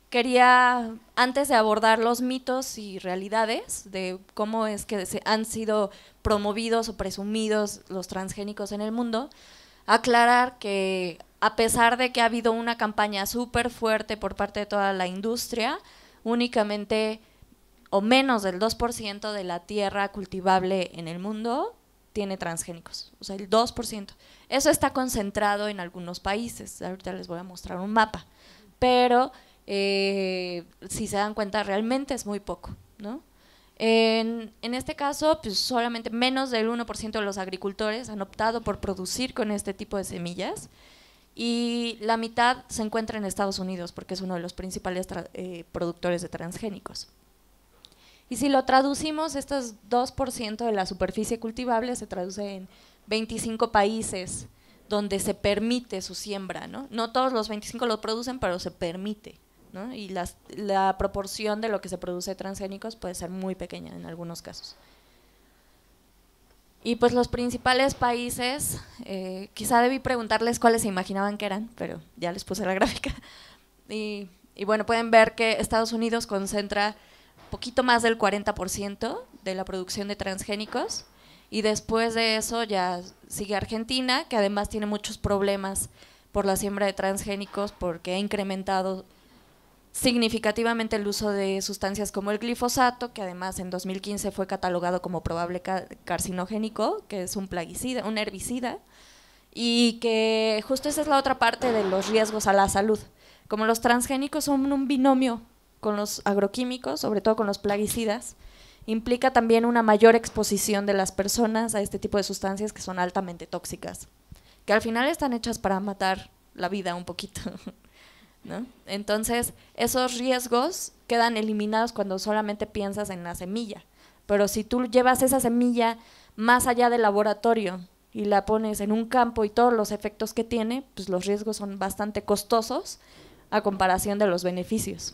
quería, antes de abordar los mitos y realidades de cómo es que han sido promovidos o presumidos los transgénicos en el mundo, aclarar que a pesar de que ha habido una campaña súper fuerte por parte de toda la industria, únicamente o menos del 2% de la tierra cultivable en el mundo tiene transgénicos, o sea, el 2%. Eso está concentrado en algunos países, ahorita les voy a mostrar un mapa, pero si se dan cuenta realmente es muy poco, ¿no? En este caso, pues solamente menos del 1% de los agricultores han optado por producir con este tipo de semillas y la mitad se encuentra en Estados Unidos porque es uno de los principales productores de transgénicos. Y si lo traducimos, estos 2% de la superficie cultivable se traduce en 25 países donde se permite su siembra, ¿no? No todos los 25 lo producen, pero se permite, ¿no? Y la proporción de lo que se produce de transgénicos puede ser muy pequeña en algunos casos. Y pues los principales países, quizá debí preguntarles cuáles se imaginaban que eran, pero ya les puse la gráfica. Y bueno, pueden ver que Estados Unidos concentra poquito más del 40% de la producción de transgénicos, y después de eso ya sigue Argentina, que además tiene muchos problemas por la siembra de transgénicos porque ha incrementado significativamente el uso de sustancias como el glifosato, que además en 2015 fue catalogado como probable carcinogénico, que es un plaguicida, un herbicida, y que justo esa es la otra parte de los riesgos a la salud. Como los transgénicos son un binomio con los agroquímicos, sobre todo con los plaguicidas, implica también una mayor exposición de las personas a este tipo de sustancias que son altamente tóxicas, que al final están hechas para matar la vida un poquito, ¿no? Entonces, esos riesgos quedan eliminados cuando solamente piensas en la semilla, pero si tú llevas esa semilla más allá del laboratorio y la pones en un campo y todos los efectos que tiene, pues los riesgos son bastante costosos a comparación de los beneficios.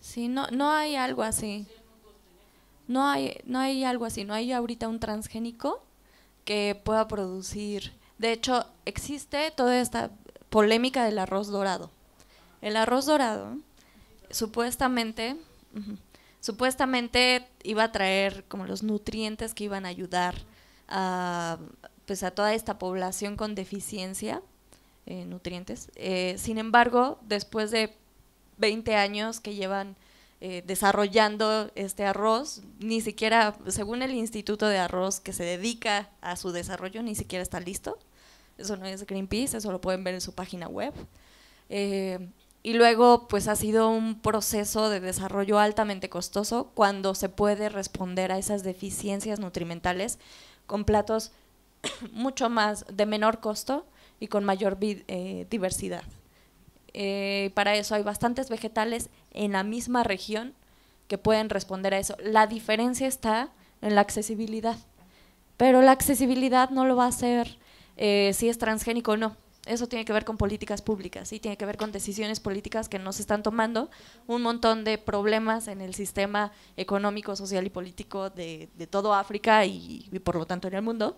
Sí, no hay algo así. No hay algo así, no hay ahorita un transgénico que pueda producir. De hecho, existe toda esta polémica del arroz dorado. El arroz dorado supuestamente iba a traer como los nutrientes que iban a ayudar a toda esta población con deficiencia nutrientes. Sin embargo, después de 20 años que llevan desarrollando este arroz, ni siquiera, según el Instituto de Arroz que se dedica a su desarrollo, ni siquiera está listo. Eso no es Greenpeace, eso lo pueden ver en su página web. Y luego pues ha sido un proceso de desarrollo altamente costoso cuando se puede responder a esas deficiencias nutrimentales con platos mucho más de menor costo y con mayor diversidad. Para eso hay bastantes vegetales en la misma región que pueden responder a eso. La diferencia está en la accesibilidad, pero la accesibilidad no lo va a hacer si es transgénico o no. Eso tiene que ver con políticas públicas, ¿sí? Tiene que ver con decisiones políticas que no se están tomando, un montón de problemas en el sistema económico, social y político de todo África y por lo tanto en el mundo,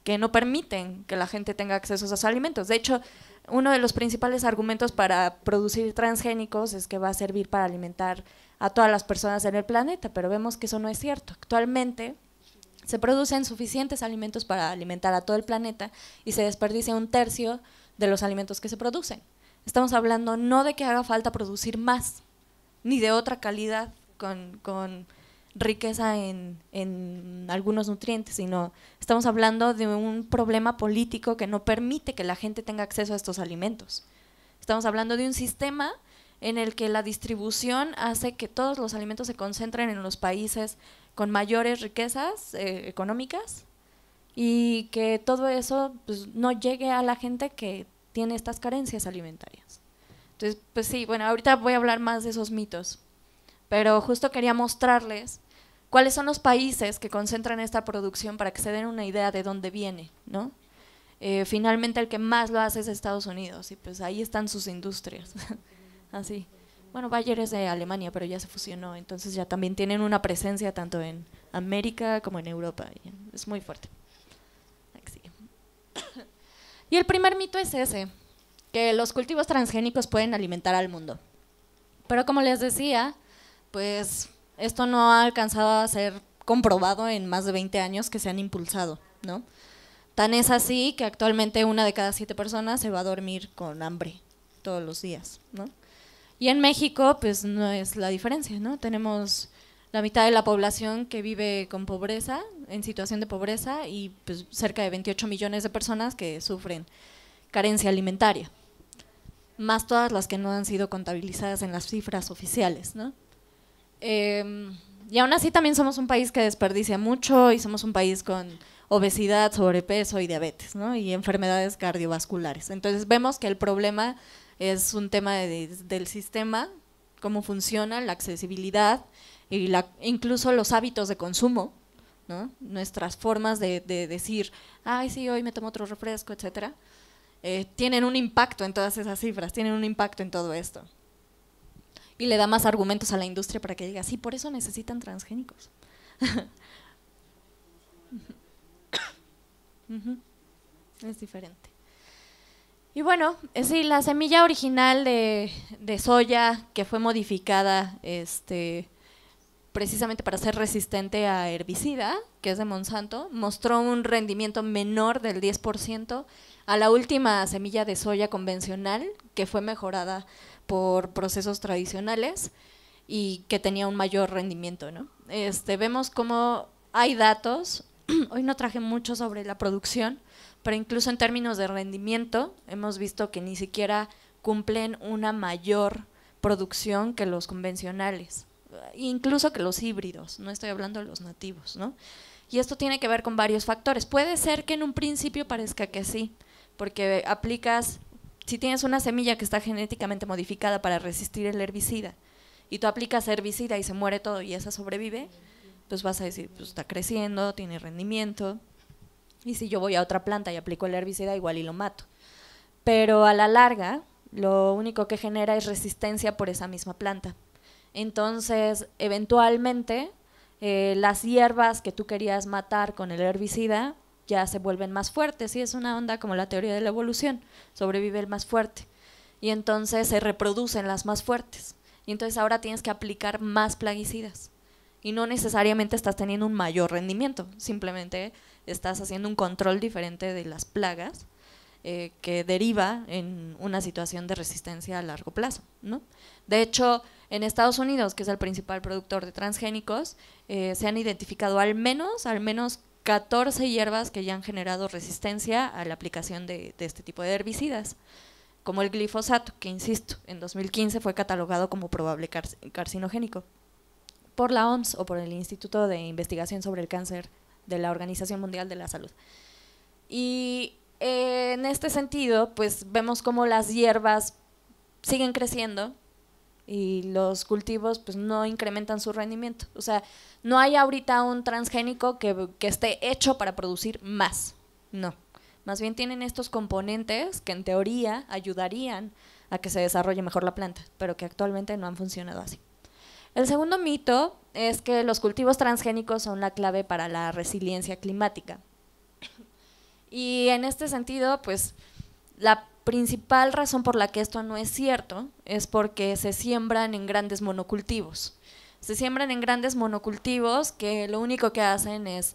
que no permiten que la gente tenga acceso a esos alimentos. De hecho, uno de los principales argumentos para producir transgénicos es que va a servir para alimentar a todas las personas en el planeta, pero vemos que eso no es cierto. Actualmente se producen suficientes alimentos para alimentar a todo el planeta y se desperdicia 1/3 de los alimentos que se producen. Estamos hablando no de que haga falta producir más, ni de otra calidad con riqueza en algunos nutrientes, sino estamos hablando de un problema político que no permite que la gente tenga acceso a estos alimentos. Estamos hablando de un sistema en el que la distribución hace que todos los alimentos se concentren en los países con mayores riquezas económicas y que todo eso pues, no llegue a la gente que tiene estas carencias alimentarias. Entonces, pues sí, bueno, ahorita voy a hablar más de esos mitos, pero justo quería mostrarles cuáles son los países que concentran esta producción para que se den una idea de dónde viene, ¿no? Finalmente el que más lo hace es Estados Unidos y pues ahí están sus industrias, así. Bueno, Bayer es de Alemania, pero ya se fusionó, entonces ya también tienen una presencia tanto en América como en Europa, es muy fuerte. Y el primer mito es ese, que los cultivos transgénicos pueden alimentar al mundo. Pero como les decía, pues esto no ha alcanzado a ser comprobado en más de 20 años que se han impulsado, ¿no? Tan es así que actualmente 1 de cada 7 personas se va a dormir con hambre todos los días, ¿no? Y en México, pues no es la diferencia, ¿no? Tenemos la mitad de la población que vive con pobreza, en situación de pobreza, y pues cerca de 28 millones de personas que sufren carencia alimentaria, más todas las que no han sido contabilizadas en las cifras oficiales, ¿no? Y aún así también somos un país que desperdicia mucho y somos un país con obesidad, sobrepeso y diabetes, ¿no? Y enfermedades cardiovasculares. Entonces vemos que el problema es un tema del sistema, cómo funciona, la accesibilidad y incluso los hábitos de consumo, ¿no? Nuestras formas de decir, ay sí, hoy me tomo otro refresco, etcétera, tienen un impacto en todas esas cifras, tienen un impacto en todo esto. Y le da más argumentos a la industria para que diga, sí, por eso necesitan transgénicos. Es diferente. Y bueno, sí, la semilla original de soya que fue modificada precisamente para ser resistente a herbicida, que es de Monsanto, mostró un rendimiento menor del 10% a la última semilla de soya convencional, que fue mejorada por procesos tradicionales y que tenía un mayor rendimiento, ¿no? Vemos cómo hay datos, hoy no traje mucho sobre la producción, pero incluso en términos de rendimiento hemos visto que ni siquiera cumplen una mayor producción que los convencionales, incluso que los híbridos, no estoy hablando de los nativos, ¿no? Y esto tiene que ver con varios factores. Puede ser que en un principio parezca que sí, porque si tienes una semilla que está genéticamente modificada para resistir el herbicida y tú aplicas herbicida y se muere todo y esa sobrevive, pues vas a decir, pues está creciendo, tiene rendimiento. Y si yo voy a otra planta y aplico el herbicida, igual y lo mato. Pero a la larga, lo único que genera es resistencia por esa misma planta. Entonces, eventualmente, las hierbas que tú querías matar con el herbicida ya se vuelven más fuertes, y es una onda como la teoría de la evolución, sobrevive el más fuerte. Y entonces se reproducen las más fuertes. Y entonces ahora tienes que aplicar más plaguicidas. Y no necesariamente estás teniendo un mayor rendimiento, simplemente estás haciendo un control diferente de las plagas que deriva en una situación de resistencia a largo plazo, ¿no? De hecho, en Estados Unidos, que es el principal productor de transgénicos, se han identificado al menos 14 hierbas que ya han generado resistencia a la aplicación de este tipo de herbicidas, como el glifosato, que insisto, en 2015 fue catalogado como probable carcinogénico por la OMS o por el Instituto de Investigación sobre el Cáncer de la Organización Mundial de la Salud. Y en este sentido, pues vemos cómo las hierbas siguen creciendo y los cultivos pues no incrementan su rendimiento. O sea, no hay ahorita un transgénico que esté hecho para producir más, no. Más bien tienen estos componentes que en teoría ayudarían a que se desarrolle mejor la planta, pero que actualmente no han funcionado así. El segundo mito es que los cultivos transgénicos son la clave para la resiliencia climática. Y en este sentido, pues la principal razón por la que esto no es cierto es porque se siembran en grandes monocultivos. Se siembran en grandes monocultivos que lo único que hacen es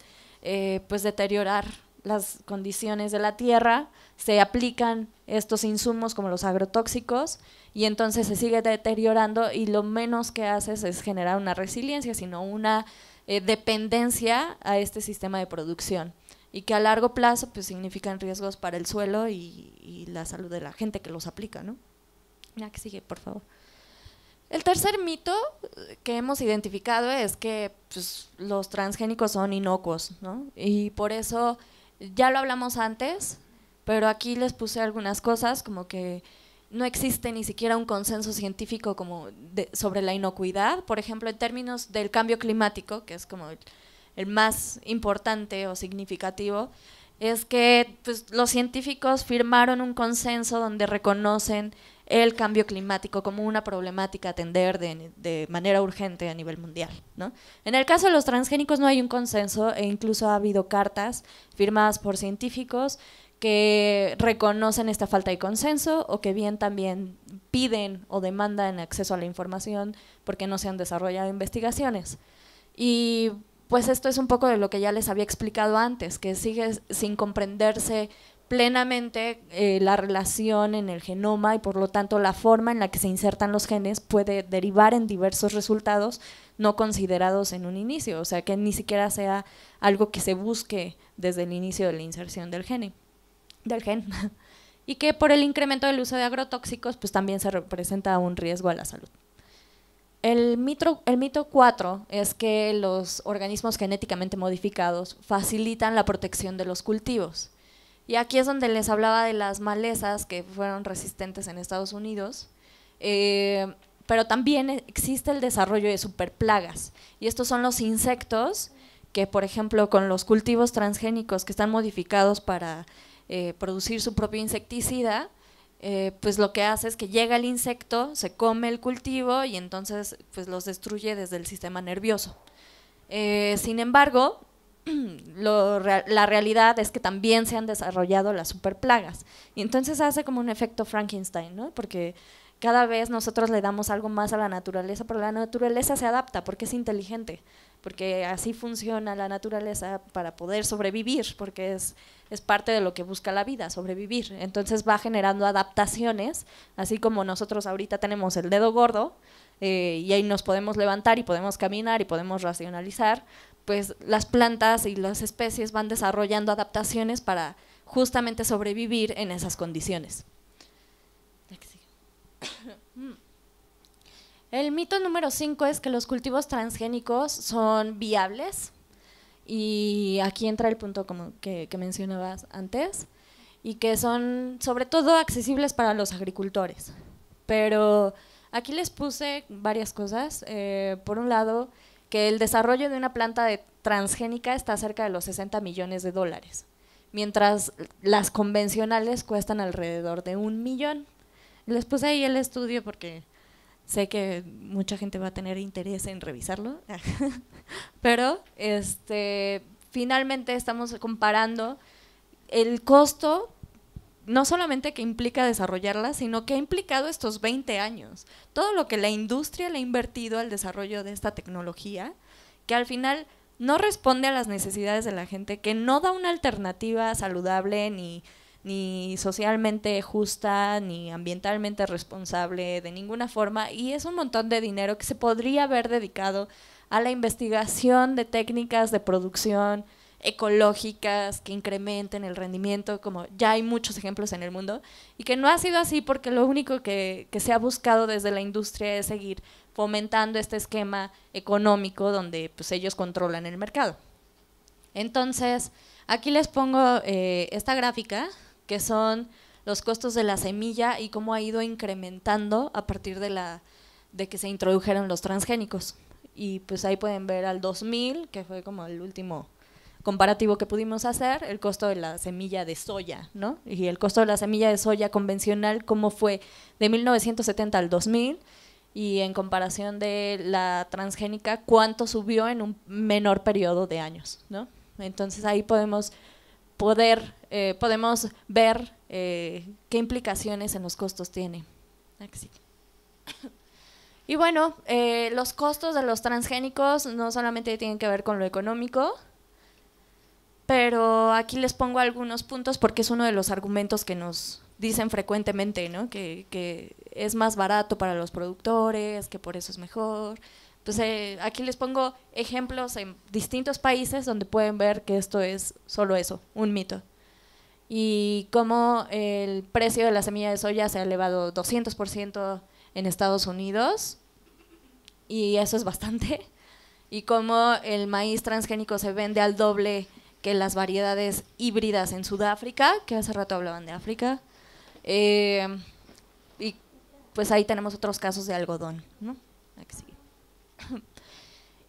pues deteriorar las condiciones de la tierra, se aplican estos insumos como los agrotóxicos y entonces se sigue deteriorando y lo menos que haces es generar una resiliencia, sino una dependencia a este sistema de producción y que a largo plazo pues significan riesgos para el suelo y la salud de la gente que los aplica, ¿no? Ya que sigue, por favor. El tercer mito que hemos identificado es que pues, los transgénicos son inocuos, ¿no? Y por eso ya lo hablamos antes, pero aquí les puse algunas cosas como que no existe ni siquiera un consenso científico como sobre la inocuidad. Por ejemplo, en términos del cambio climático, que es como el más importante o significativo, es que pues, los científicos firmaron un consenso donde reconocen el cambio climático como una problemática a atender de manera urgente a nivel mundial, ¿no? En el caso de los transgénicos no hay un consenso e incluso ha habido cartas firmadas por científicos que reconocen esta falta de consenso o que bien también piden o demandan acceso a la información porque no se han desarrollado investigaciones. Y pues esto es un poco de lo que ya les había explicado antes, que sigue sin comprenderse plenamente la relación en el genoma y por lo tanto la forma en la que se insertan los genes puede derivar en diversos resultados no considerados en un inicio, o sea que ni siquiera sea algo que se busque desde el inicio de la inserción del gen. Y que por el incremento del uso de agrotóxicos pues también se representa un riesgo a la salud. El mito 4 es que los organismos genéticamente modificados facilitan la protección de los cultivos. Y aquí es donde les hablaba de las malezas que fueron resistentes en Estados Unidos, pero también existe el desarrollo de superplagas. Y estos son los insectos que, por ejemplo, con los cultivos transgénicos que están modificados para producir su propio insecticida, pues lo que hace es que llega el insecto, se come el cultivo y entonces pues los destruye desde el sistema nervioso. Sin embargo, la realidad es que también se han desarrollado las superplagas y entonces hace como un efecto Frankenstein, ¿no? Porque cada vez nosotros le damos algo más a la naturaleza, pero la naturaleza se adapta porque es inteligente, porque así funciona la naturaleza para poder sobrevivir, porque es parte de lo que busca la vida, sobrevivir. Entonces va generando adaptaciones, así como nosotros ahorita tenemos el dedo gordo y ahí nos podemos levantar y podemos caminar y podemos racionalizar, pues las plantas y las especies van desarrollando adaptaciones para justamente sobrevivir en esas condiciones. El mito número 5 es que los cultivos transgénicos son viables y aquí entra el punto como que mencionabas antes y que son sobre todo accesibles para los agricultores, pero aquí les puse varias cosas. Por un lado, que el desarrollo de una planta transgénica está cerca de los 60 millones de dólares, mientras las convencionales cuestan alrededor de 1 millón. Les puse ahí el estudio porque sé que mucha gente va a tener interés en revisarlo, pero finalmente estamos comparando el costo, no solamente que implica desarrollarla, sino que ha implicado estos 20 años. Todo lo que la industria le ha invertido al desarrollo de esta tecnología, que al final no responde a las necesidades de la gente, que no da una alternativa saludable ni socialmente justa, ni ambientalmente responsable de ninguna forma, y es un montón de dinero que se podría haber dedicado a la investigación de técnicas de producción ecológicas que incrementen el rendimiento, como ya hay muchos ejemplos en el mundo, y que no ha sido así porque lo único que se ha buscado desde la industria es seguir fomentando este esquema económico donde pues, ellos controlan el mercado. Entonces, aquí les pongo esta gráfica, que son los costos de la semilla y cómo ha ido incrementando a partir de que se introdujeron los transgénicos. Y pues ahí pueden ver al 2000, que fue como el último comparativo que pudimos hacer, el costo de la semilla de soya, ¿no? Y el costo de la semilla de soya convencional, cómo fue de 1970 al 2000, y en comparación de la transgénica, cuánto subió en un menor periodo de años, ¿no? Entonces ahí podemos ver qué implicaciones en los costos tiene. Aquí. Y bueno, los costos de los transgénicos no solamente tienen que ver con lo económico, pero aquí les pongo algunos puntos porque es uno de los argumentos que nos dicen frecuentemente, ¿no? Que es más barato para los productores, que por eso es mejor. Pues aquí les pongo ejemplos en distintos países donde pueden ver que esto es solo eso, un mito. Y cómo el precio de la semilla de soya se ha elevado 200% en Estados Unidos, y eso es bastante, y cómo el maíz transgénico se vende al doble que las variedades híbridas en Sudáfrica, que hace rato hablaban de África, y pues ahí tenemos otros casos de algodón, ¿no? Aquí sigue.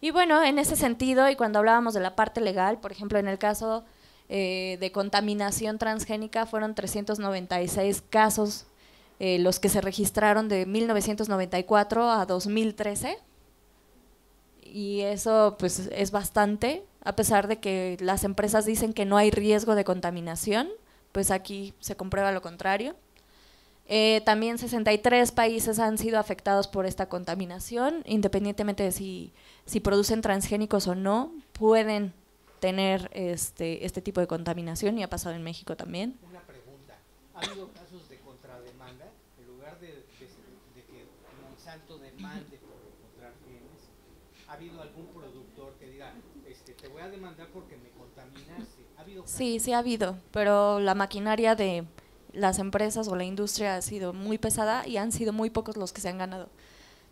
Y bueno, en ese sentido, y cuando hablábamos de la parte legal, por ejemplo, en el caso de contaminación transgénica fueron 396 casos los que se registraron de 1994 a 2013, y eso pues es bastante, a pesar de que las empresas dicen que no hay riesgo de contaminación, pues aquí se comprueba lo contrario. También 63 países han sido afectados por esta contaminación, independientemente de si producen transgénicos o no, pueden tener este tipo de contaminación, y ha pasado en México también. Una pregunta, ¿ha habido casos de contrademanda? En lugar de que Monsanto demande por encontrar genes, ¿ha habido algún productor que diga, te voy a demandar porque me contaminaste? ¿Ha habido casos? Sí ha habido, pero la maquinaria de las empresas o la industria ha sido muy pesada y han sido muy pocos los que se han ganado.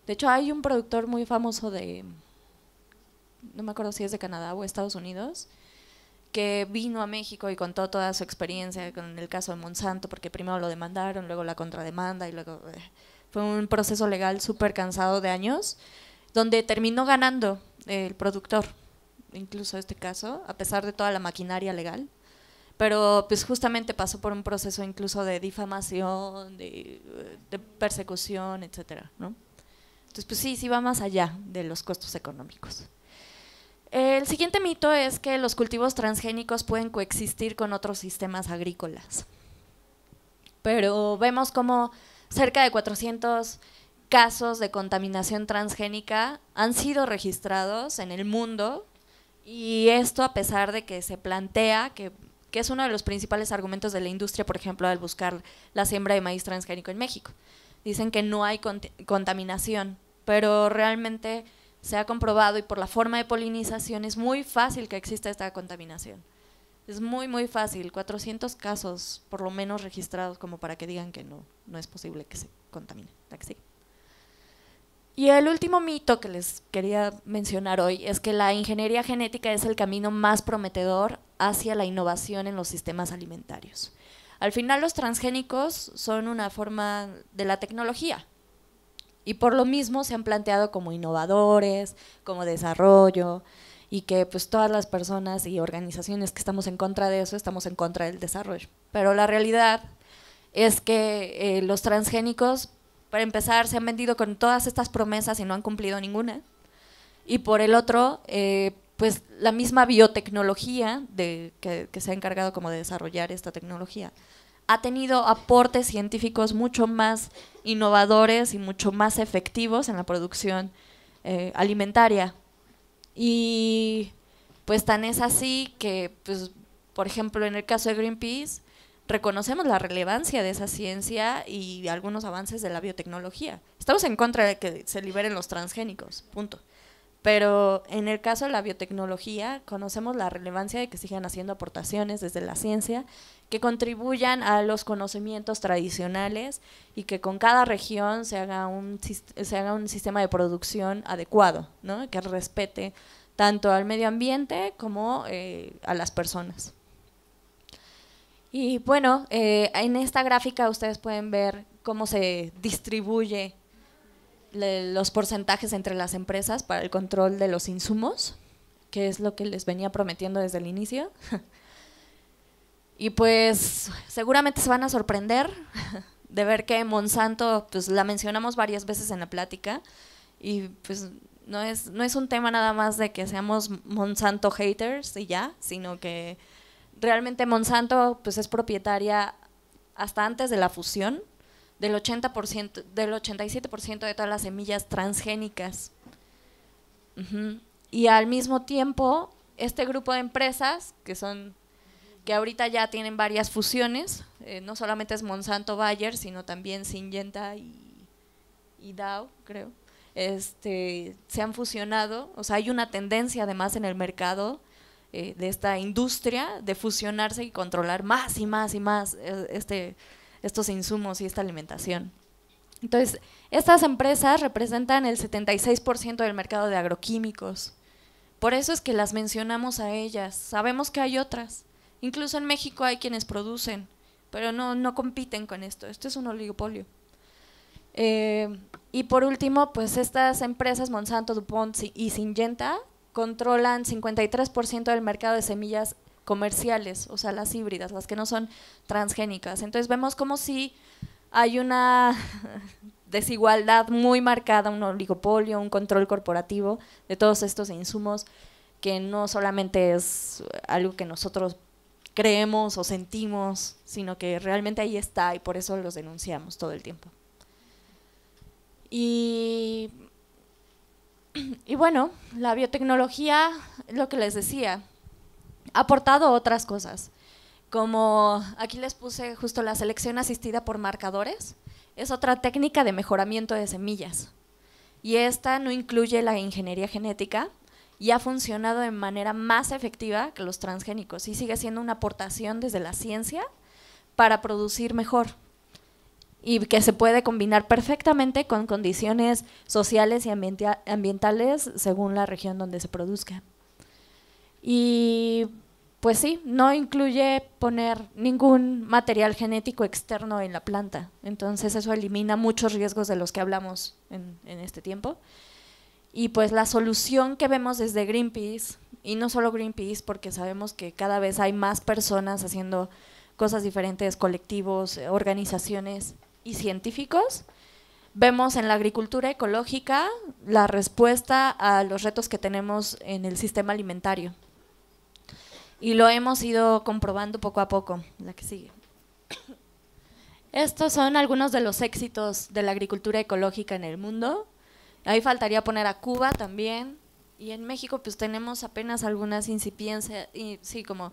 De hecho, hay un productor muy famoso de, no me acuerdo si es de Canadá o Estados Unidos, que vino a México y contó toda su experiencia con el caso de Monsanto, porque primero lo demandaron, luego la contrademanda, y luego fue un proceso legal súper cansado de años, donde terminó ganando el productor, incluso este caso, a pesar de toda la maquinaria legal. Pero pues justamente pasó por un proceso incluso de difamación, de persecución, etcétera, ¿no? Entonces pues sí va más allá de los costos económicos. El siguiente mito es que los cultivos transgénicos pueden coexistir con otros sistemas agrícolas, pero vemos como cerca de 400 casos de contaminación transgénica han sido registrados en el mundo, y esto a pesar de que se plantea que es uno de los principales argumentos de la industria, por ejemplo, al buscar la siembra de maíz transgénico en México. Dicen que no hay contaminación, pero realmente se ha comprobado, y por la forma de polinización es muy fácil que exista esta contaminación. Es muy fácil, 400 casos por lo menos registrados como para que digan que no es posible que se contamine. ¿Sí? Y el último mito que les quería mencionar hoy es que la ingeniería genética es el camino más prometedor hacia la innovación en los sistemas alimentarios. Al final los transgénicos son una forma de la tecnología, y por lo mismo se han planteado como innovadores, como desarrollo, y que pues todas las personas y organizaciones que estamos en contra de eso, estamos en contra del desarrollo. Pero la realidad es que los transgénicos, para empezar, se han vendido con todas estas promesas y no han cumplido ninguna. Y por el otro, pues la misma biotecnología que se ha encargado como de desarrollar esta tecnología ha tenido aportes científicos mucho más innovadores y mucho más efectivos en la producción alimentaria. Y pues tan es así que, pues, por ejemplo, en el caso de Greenpeace, reconocemos la relevancia de esa ciencia y algunos avances de la biotecnología. Estamos en contra de que se liberen los transgénicos, punto. Pero en el caso de la biotecnología, conocemos la relevancia de que sigan haciendo aportaciones desde la ciencia que contribuyan a los conocimientos tradicionales, y que con cada región se haga un sistema de producción adecuado, ¿no? Que respete tanto al medio ambiente como a las personas. Y bueno, en esta gráfica ustedes pueden ver cómo se distribuye los porcentajes entre las empresas para el control de los insumos, que es lo que les venía prometiendo desde el inicio. Y pues seguramente se van a sorprender de ver que Monsanto, pues la mencionamos varias veces en la plática, y pues no es un tema nada más de que seamos Monsanto haters y ya, sino que realmente Monsanto pues es propietaria hasta antes de la fusión del 80%, del 87% de todas las semillas transgénicas. Y al mismo tiempo, este grupo de empresas que ahorita ya tienen varias fusiones, no solamente es Monsanto Bayer, sino también Syngenta y Dow, creo, se han fusionado. O sea, hay una tendencia además en el mercado de esta industria de fusionarse y controlar más y más y más estos insumos y esta alimentación. Entonces, estas empresas representan el 76% del mercado de agroquímicos. Por eso es que las mencionamos a ellas. Sabemos que hay otras. Incluso en México hay quienes producen, pero no compiten con esto. Esto es un oligopolio. Y por último, pues estas empresas, Monsanto, DuPont y Syngenta, controlan 53% del mercado de semillas comerciales, o sea, las híbridas, las que no son transgénicas. Entonces vemos como si hay una desigualdad muy marcada, un oligopolio, un control corporativo de todos estos insumos, que no solamente es algo que nosotros creemos o sentimos, sino que realmente ahí está y por eso los denunciamos todo el tiempo. Y bueno, la biotecnología, lo que les decía, ha aportado otras cosas, como aquí les puse justo la selección asistida por marcadores, es otra técnica de mejoramiento de semillas, y esta no incluye la ingeniería genética y ha funcionado de manera más efectiva que los transgénicos y sigue siendo una aportación desde la ciencia para producir mejor, y que se puede combinar perfectamente con condiciones sociales y ambientales según la región donde se produzca. Y pues sí, no incluye poner ningún material genético externo en la planta, entonces eso elimina muchos riesgos de los que hablamos en este tiempo. Y pues la solución que vemos desde Greenpeace, y no solo Greenpeace, porque sabemos que cada vez hay más personas haciendo cosas diferentes, colectivos, organizaciones y científicos, vemos en la agricultura ecológica la respuesta a los retos que tenemos en el sistema alimentario. Y lo hemos ido comprobando poco a poco. La que sigue. Estos son algunos de los éxitos de la agricultura ecológica en el mundo. Ahí faltaría poner a Cuba también. Y en México pues tenemos apenas algunas incipiencias, y sí, como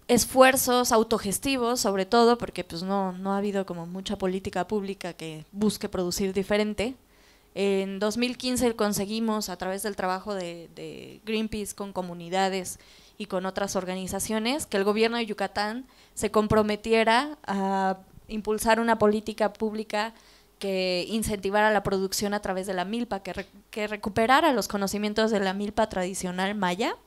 esfuerzos autogestivos, sobre todo porque pues no ha habido como mucha política pública que busque producir diferente. En 2015 conseguimos, a través del trabajo de Greenpeace con comunidades y con otras organizaciones, que el gobierno de Yucatán se comprometiera a impulsar una política pública que incentivara la producción a través de la milpa, que recuperara los conocimientos de la milpa tradicional maya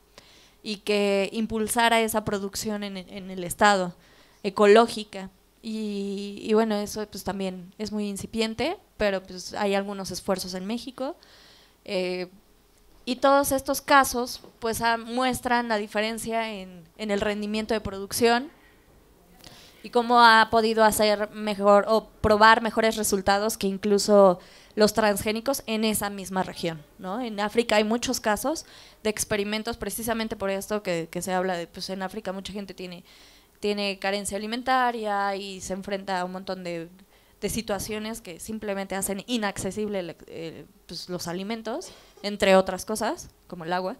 y que impulsara esa producción en el estado, ecológica. Y bueno, eso pues también es muy incipiente, pero pues hay algunos esfuerzos en México. Y todos estos casos pues muestran la diferencia en el rendimiento de producción y cómo ha podido hacer mejor o probar mejores resultados que incluso los transgénicos en esa misma región, ¿no? En África hay muchos casos de experimentos precisamente por esto que se habla de, pues en África mucha gente tiene carencia alimentaria y se enfrenta a un montón de situaciones que simplemente hacen inaccesible pues los alimentos, entre otras cosas, como el agua,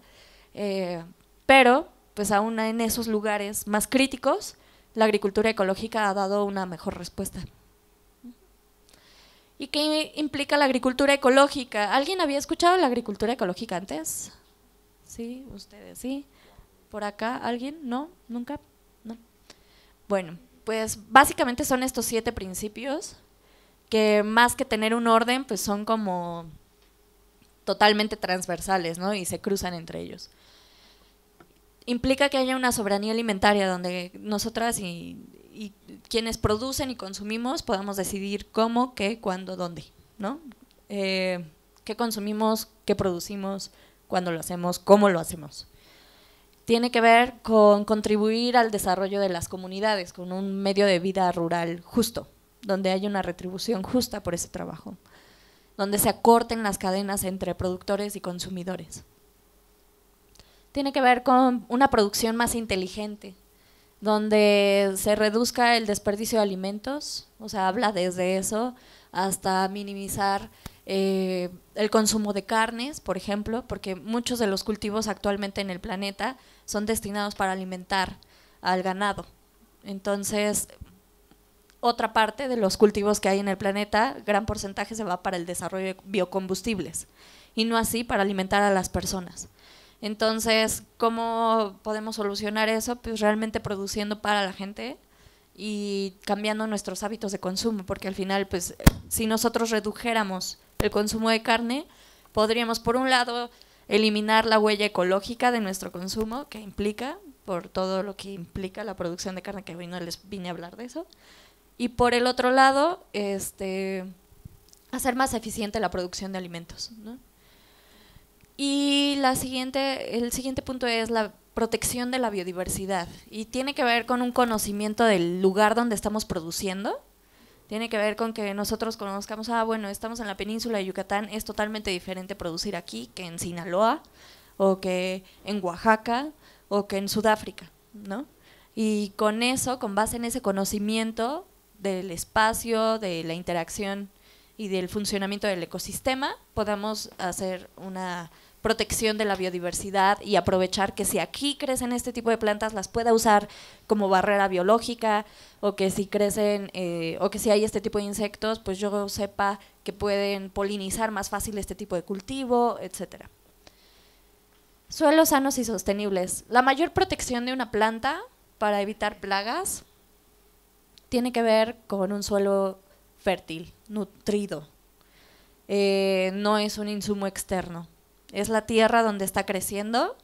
pero pues aún en esos lugares más críticos, la agricultura ecológica ha dado una mejor respuesta. ¿Y qué implica la agricultura ecológica? ¿Alguien había escuchado la agricultura ecológica antes? ¿Sí? ¿Ustedes sí? ¿Por acá? ¿Alguien? ¿No? ¿Nunca? ¿No? Bueno, pues básicamente son estos 7 principios que más que tener un orden, pues son como totalmente transversales, ¿no? Y se cruzan entre ellos. Implica que haya una soberanía alimentaria donde nosotras y quienes producen y consumimos podamos decidir cómo, qué, cuándo, dónde, ¿no? Qué consumimos, qué producimos, cuándo lo hacemos, cómo lo hacemos. Tiene que ver con contribuir al desarrollo de las comunidades, con un medio de vida rural justo, donde haya una retribución justa por ese trabajo, donde se acorten las cadenas entre productores y consumidores. Tiene que ver con una producción más inteligente, donde se reduzca el desperdicio de alimentos, o sea, habla desde eso hasta minimizar el consumo de carnes, por ejemplo, porque muchos de los cultivos actualmente en el planeta son destinados para alimentar al ganado. Entonces, otra parte de los cultivos que hay en el planeta, gran porcentaje se va para el desarrollo de biocombustibles y no así para alimentar a las personas. Entonces, ¿cómo podemos solucionar eso? Pues realmente produciendo para la gente y cambiando nuestros hábitos de consumo, porque al final, pues, si nosotros redujéramos el consumo de carne, podríamos, por un lado, eliminar la huella ecológica de nuestro consumo, que implica, por todo lo que implica la producción de carne, que hoy no les vine a hablar de eso, y por el otro lado, hacer más eficiente la producción de alimentos, ¿no? Y el siguiente punto es la protección de la biodiversidad, y tiene que ver con un conocimiento del lugar donde estamos produciendo. Tiene que ver con que nosotros conozcamos, bueno, estamos en la península de Yucatán, es totalmente diferente producir aquí que en Sinaloa, o que en Oaxaca, o que en Sudáfrica, ¿no? Y con eso, con base en ese conocimiento del espacio, de la interacción y del funcionamiento del ecosistema, podamos hacer una protección de la biodiversidad y aprovechar que si aquí crecen este tipo de plantas las pueda usar como barrera biológica, o que si crecen o que si hay este tipo de insectos, pues yo sepa que pueden polinizar más fácil este tipo de cultivo, etcétera. Suelos sanos y sostenibles. La mayor protección de una planta para evitar plagas tiene que ver con un suelo fértil, nutrido. No es un insumo externo. Es la tierra donde está creciendo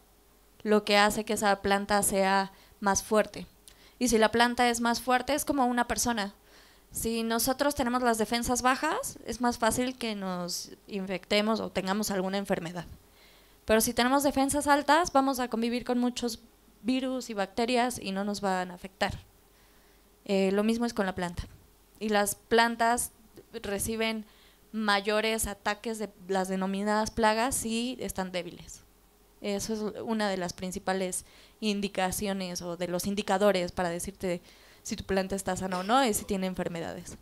lo que hace que esa planta sea más fuerte. Y si la planta es más fuerte, es como una persona. Si nosotros tenemos las defensas bajas, es más fácil que nos infectemos o tengamos alguna enfermedad. Pero si tenemos defensas altas, vamos a convivir con muchos virus y bacterias y no nos van a afectar. Lo mismo es con la planta. Y las plantas reciben mayores ataques de las denominadas plagas si están débiles. Eso es una de las principales indicaciones o de los indicadores para decirte si tu planta está sana o no, es si tiene enfermedades.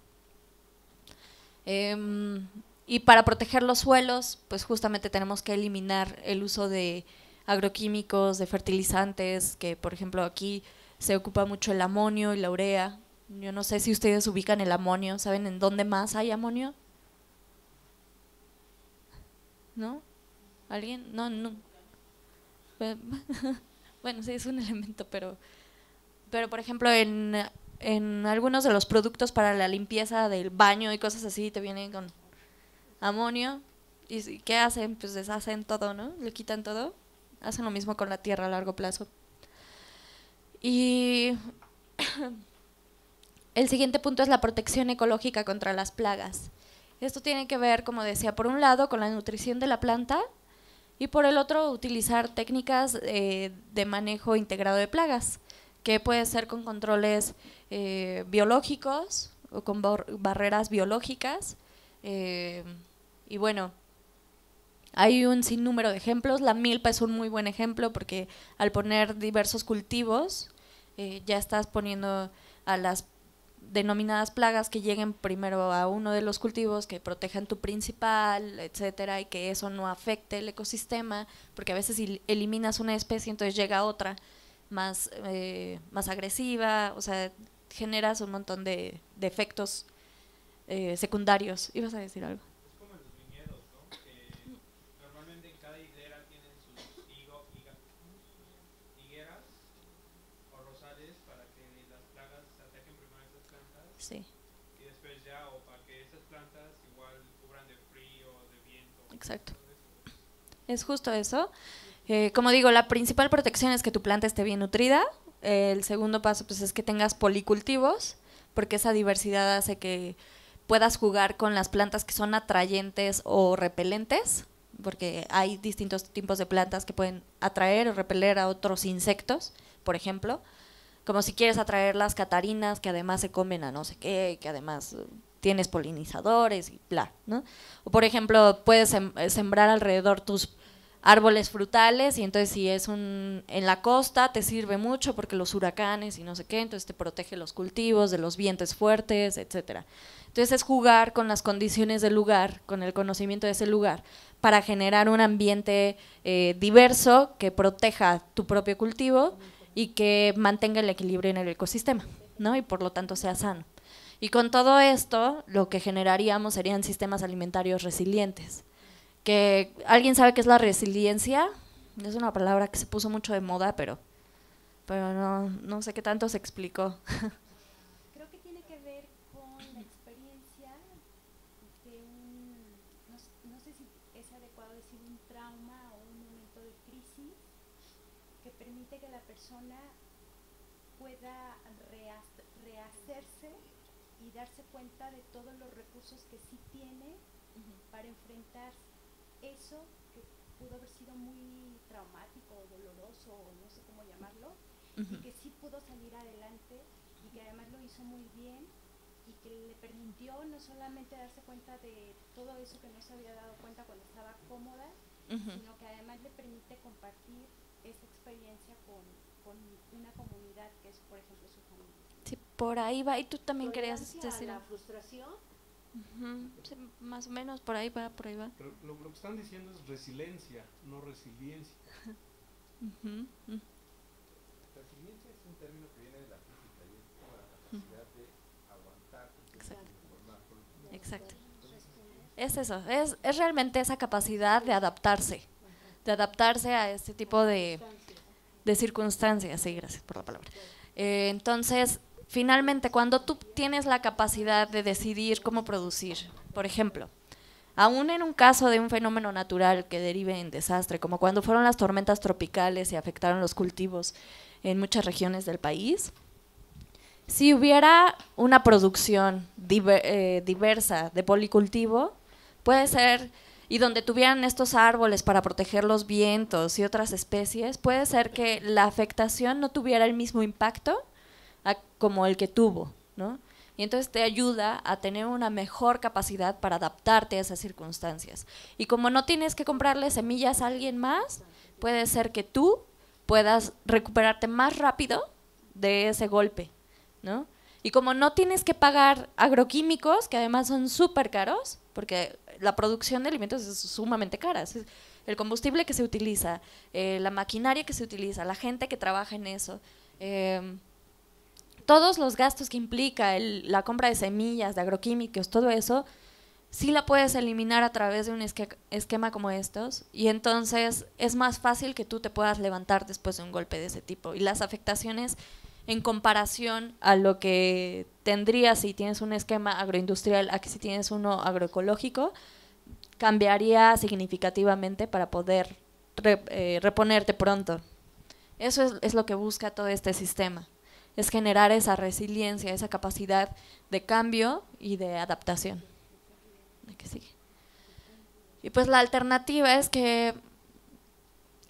Y para proteger los suelos, pues justamente tenemos que eliminar el uso de agroquímicos, de fertilizantes, que por ejemplo aquí se ocupa mucho el amonio y la urea. Yo no sé si ustedes ubican el amonio, ¿saben en dónde más hay amonio? ¿No? ¿Alguien? No. Bueno, sí, es un elemento, pero por ejemplo en algunos de los productos para la limpieza del baño y cosas así te vienen con amonio. ¿Y qué hacen? Pues deshacen todo, ¿no? Le quitan todo. Hacen lo mismo con la tierra a largo plazo. Y el siguiente punto es la protección ecológica contra las plagas. Esto tiene que ver, como decía, por un lado con la nutrición de la planta y por el otro utilizar técnicas de manejo integrado de plagas, que puede ser con controles biológicos o con barreras biológicas. Y bueno, hay un sinnúmero de ejemplos. La milpa es un muy buen ejemplo porque al poner diversos cultivos ya estás poniendo a las denominadas plagas que lleguen primero a uno de los cultivos, que protejan tu principal, etcétera, y que eso no afecte el ecosistema, porque a veces si eliminas una especie entonces llega otra más agresiva, o sea, generas un montón de efectos secundarios. ¿Ibas a decir algo? Es como en los viñedos, ¿no? Que normalmente en cada higuera tienen sus higueras o rosales para que las plagas ataquen primero a esas plantas. Sí. Y después ya, o para que esas plantas igual cubran de frío, de viento. Exacto. Es justo eso. Como digo, la principal protección es que tu planta esté bien nutrida. El segundo paso pues es que tengas policultivos, porque esa diversidad hace que puedas jugar con las plantas que son atrayentes o repelentes, porque hay distintos tipos de plantas que pueden atraer o repeler a otros insectos, por ejemplo, como si quieres atraer las catarinas, que además se comen a no sé qué, que además tienes polinizadores y bla, ¿no? O por ejemplo, puedes sembrar alrededor tus árboles frutales y entonces si es en la costa te sirve mucho porque los huracanes y no sé qué, entonces te protege los cultivos de los vientos fuertes, etcétera. Entonces es jugar con las condiciones del lugar, con el conocimiento de ese lugar, para generar un ambiente diverso que proteja tu propio cultivo y que mantenga el equilibrio en el ecosistema, ¿no? Y por lo tanto sea sano. Y con todo esto, lo que generaríamos serían sistemas alimentarios resilientes. Que ¿alguien sabe qué es la resiliencia? Es una palabra que se puso mucho de moda, pero no sé qué tanto se explicó. es adecuado decir un trauma o un momento de crisis que permite que la persona pueda rehacerse y darse cuenta de todos los recursos que sí tiene para enfrentar eso que pudo haber sido muy traumático o doloroso o no sé cómo llamarlo, y que sí pudo salir adelante y que además lo hizo muy bien y que le permitió no solamente darse cuenta de todo eso que no se había dado cuenta cuando estaba cómoda, sino que además le permite compartir esa experiencia con una comunidad que es, por ejemplo, su familia. Sí, por ahí va. ¿Y tú también querías decir? ¿La frustración? Sí, más o menos, por ahí va, por ahí va. Pero lo que están diciendo es resiliencia, no resiliencia. Resiliencia es un término que viene de la física y es como la capacidad de aguantar. Exacto. Es eso, es realmente esa capacidad de adaptarse a este tipo de circunstancias. Sí, gracias por la palabra. Entonces, finalmente, cuando tú tienes la capacidad de decidir cómo producir, por ejemplo, aún en un caso de un fenómeno natural que derive en desastre, como cuando fueron las tormentas tropicales y afectaron los cultivos en muchas regiones del país, si hubiera una producción diversa de policultivo, puede ser, y donde tuvieran estos árboles para proteger los vientos y otras especies, puede ser que la afectación no tuviera el mismo impacto como el que tuvo, ¿no? Y entonces te ayuda a tener una mejor capacidad para adaptarte a esas circunstancias. Y como no tienes que comprarle semillas a alguien más, puede ser que tú puedas recuperarte más rápido de ese golpe, ¿no? Y como no tienes que pagar agroquímicos, que además son súper caros, porque la producción de alimentos es sumamente cara, el combustible que se utiliza, la maquinaria que se utiliza, la gente que trabaja en eso, todos los gastos que implica la compra de semillas, de agroquímicos, todo eso, sí la puedes eliminar a través de un esquema como estos, y entonces es más fácil que tú te puedas levantar después de un golpe de ese tipo. Y las afectaciones en comparación a lo que tendrías si tienes un esquema agroindustrial a que si tienes uno agroecológico, cambiaría significativamente para poder reponerte pronto. Eso es lo que busca todo este sistema, es generar esa resiliencia, esa capacidad de cambio y de adaptación. ¿Qué sigue? Y pues la alternativa es que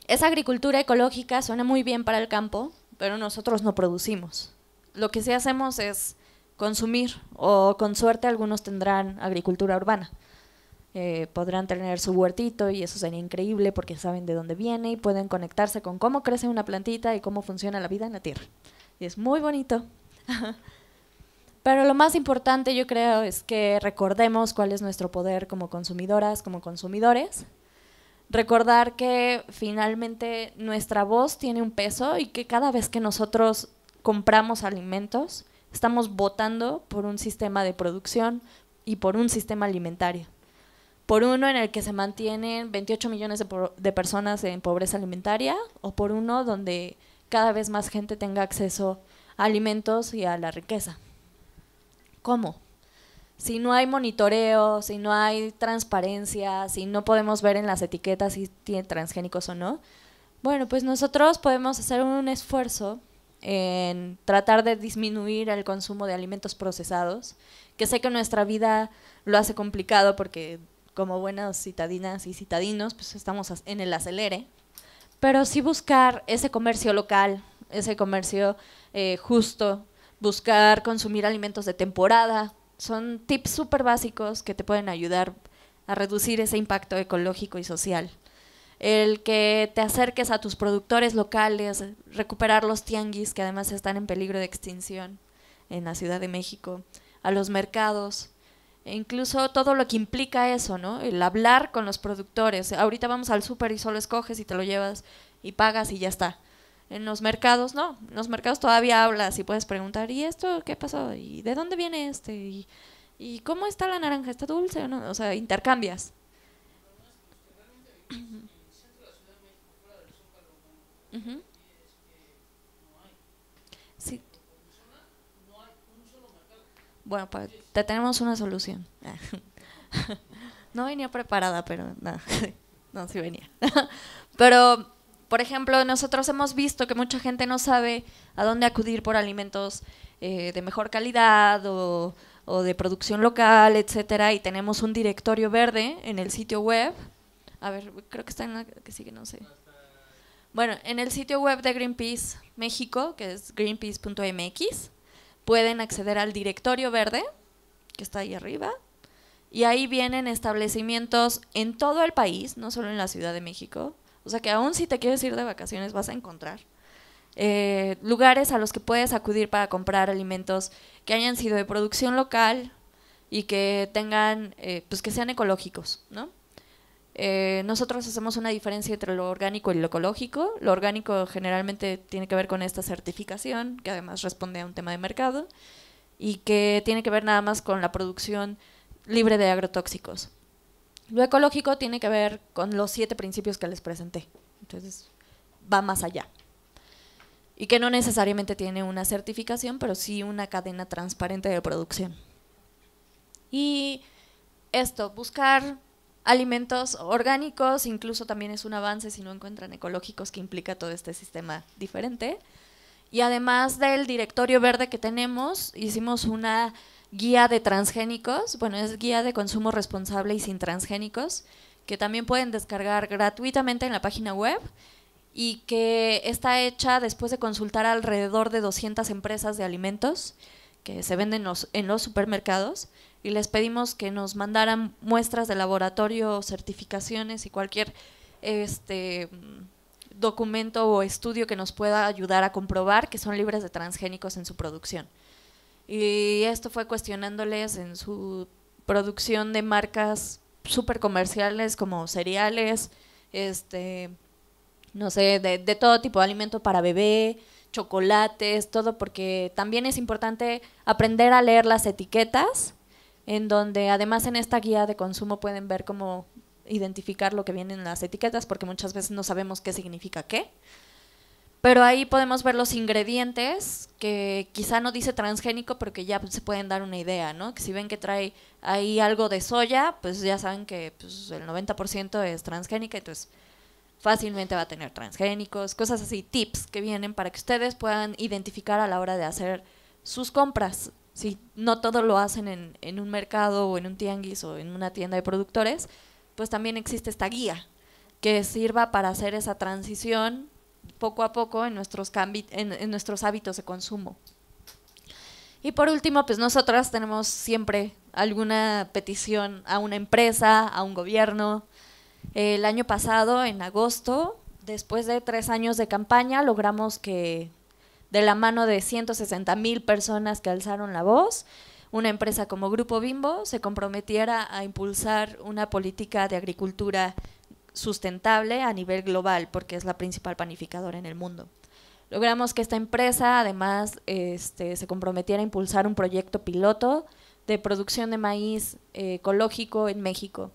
esa agricultura ecológica suena muy bien para el campo, pero nosotros no producimos. Lo que sí hacemos es consumir, o con suerte algunos tendrán agricultura urbana. Podrán tener su huertito y eso sería increíble porque saben de dónde viene y pueden conectarse con cómo crece una plantita y cómo funciona la vida en la tierra. Y es muy bonito. Pero lo más importante, yo creo, es que recordemos cuál es nuestro poder como consumidoras, como consumidores. Recordar que finalmente nuestra voz tiene un peso y que cada vez que nosotros compramos alimentos, estamos votando por un sistema de producción y por un sistema alimentario. Por uno en el que se mantienen 28 millones de personas en pobreza alimentaria, o por uno donde cada vez más gente tenga acceso a alimentos y a la riqueza. ¿Cómo? Si no hay monitoreo, si no hay transparencia, si no podemos ver en las etiquetas si tiene transgénicos o no, bueno, pues nosotros podemos hacer un esfuerzo en tratar de disminuir el consumo de alimentos procesados, que sé que nuestra vida lo hace complicado porque como buenas citadinas y citadinos, pues estamos en el acelere, pero sí buscar ese comercio local, ese comercio justo, buscar consumir alimentos de temporada. Son tips súper básicos que te pueden ayudar a reducir ese impacto ecológico y social. El que te acerques a tus productores locales, recuperar los tianguis que además están en peligro de extinción en la Ciudad de México, a los mercados, e incluso todo lo que implica eso, ¿no? El hablar con los productores. Ahorita vamos al súper y solo escoges y te lo llevas y pagas y ya está. En los mercados no, en los mercados todavía hablas y puedes preguntar, ¿y esto qué pasó? ¿Y de dónde viene este? ¿Y cómo está la naranja? ¿Está dulce o no? O sea, intercambias. Sí. Bueno, pues te tenemos una solución. No venía preparada, pero no, no, sí venía. Pero, por ejemplo, nosotros hemos visto que mucha gente no sabe a dónde acudir por alimentos de mejor calidad o de producción local, etcétera, y tenemos un directorio verde en el sitio web. A ver, creo que está en la que sigue, no sé. Bueno, en el sitio web de Greenpeace México, que es greenpeace.mx, pueden acceder al directorio verde, que está ahí arriba, y ahí vienen establecimientos en todo el país, no solo en la Ciudad de México. O sea que aún si te quieres ir de vacaciones vas a encontrar lugares a los que puedes acudir para comprar alimentos que hayan sido de producción local y que tengan, pues que sean ecológicos, ¿no? Nosotros hacemos una diferencia entre lo orgánico y lo ecológico. Lo orgánico generalmente tiene que ver con esta certificación, que además responde a un tema de mercado, y que tiene que ver nada más con la producción libre de agrotóxicos. Lo ecológico tiene que ver con los 7 principios que les presenté, entonces va más allá. Y que no necesariamente tiene una certificación, pero sí una cadena transparente de producción. Y esto, buscar alimentos orgánicos, incluso también es un avance si no encuentran ecológicos, que implica todo este sistema diferente. Y además del directorio verde que tenemos, hicimos una guía de transgénicos, bueno, es guía de consumo responsable y sin transgénicos, que también pueden descargar gratuitamente en la página web y que está hecha después de consultar alrededor de 200 empresas de alimentos que se venden en los supermercados, y les pedimos que nos mandaran muestras de laboratorio, certificaciones y cualquier documento o estudio que nos pueda ayudar a comprobar que son libres de transgénicos en su producción. Y esto fue cuestionándoles en su producción de marcas súper comerciales como cereales, no sé, de todo tipo de alimento para bebé, chocolates, todo, porque también es importante aprender a leer las etiquetas, en donde además en esta guía de consumo pueden ver cómo identificar lo que viene en las etiquetas, porque muchas veces no sabemos qué significa qué. Pero ahí podemos ver los ingredientes, que quizá no dice transgénico, pero que ya se pueden dar una idea, ¿no? Que si ven que trae ahí algo de soya, pues ya saben que pues, el 90% es transgénica, entonces fácilmente va a tener transgénicos, cosas así, tips que vienen para que ustedes puedan identificar a la hora de hacer sus compras. Si no todo lo hacen en un mercado o en un tianguis o en una tienda de productores, pues también existe esta guía que sirva para hacer esa transición poco a poco en nuestros hábitos de consumo. Y por último, pues nosotras tenemos siempre alguna petición a una empresa, a un gobierno. El año pasado, en agosto, después de 3 años de campaña, logramos que de la mano de 160,000 personas que alzaron la voz, una empresa como Grupo Bimbo se comprometiera a impulsar una política de agricultura sustentable a nivel global, porque es la principal panificadora en el mundo. Logramos que esta empresa además se comprometiera a impulsar un proyecto piloto de producción de maíz ecológico en México.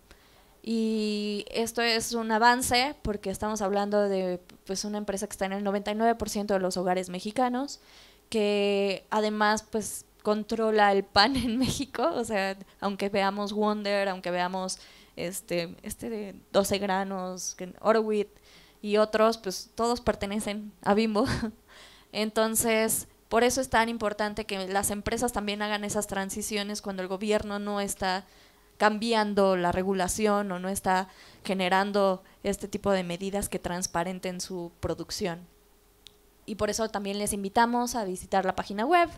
Y esto es un avance porque estamos hablando de pues, una empresa que está en el 99% de los hogares mexicanos, que además pues controla el pan en México, o sea, aunque veamos Wonder, aunque veamos de 12 granos, Orowit y otros, pues todos pertenecen a Bimbo. Entonces, por eso es tan importante que las empresas también hagan esas transiciones cuando el gobierno no está cambiando la regulación o no está generando este tipo de medidas que transparenten su producción. Y por eso también les invitamos a visitar la página web,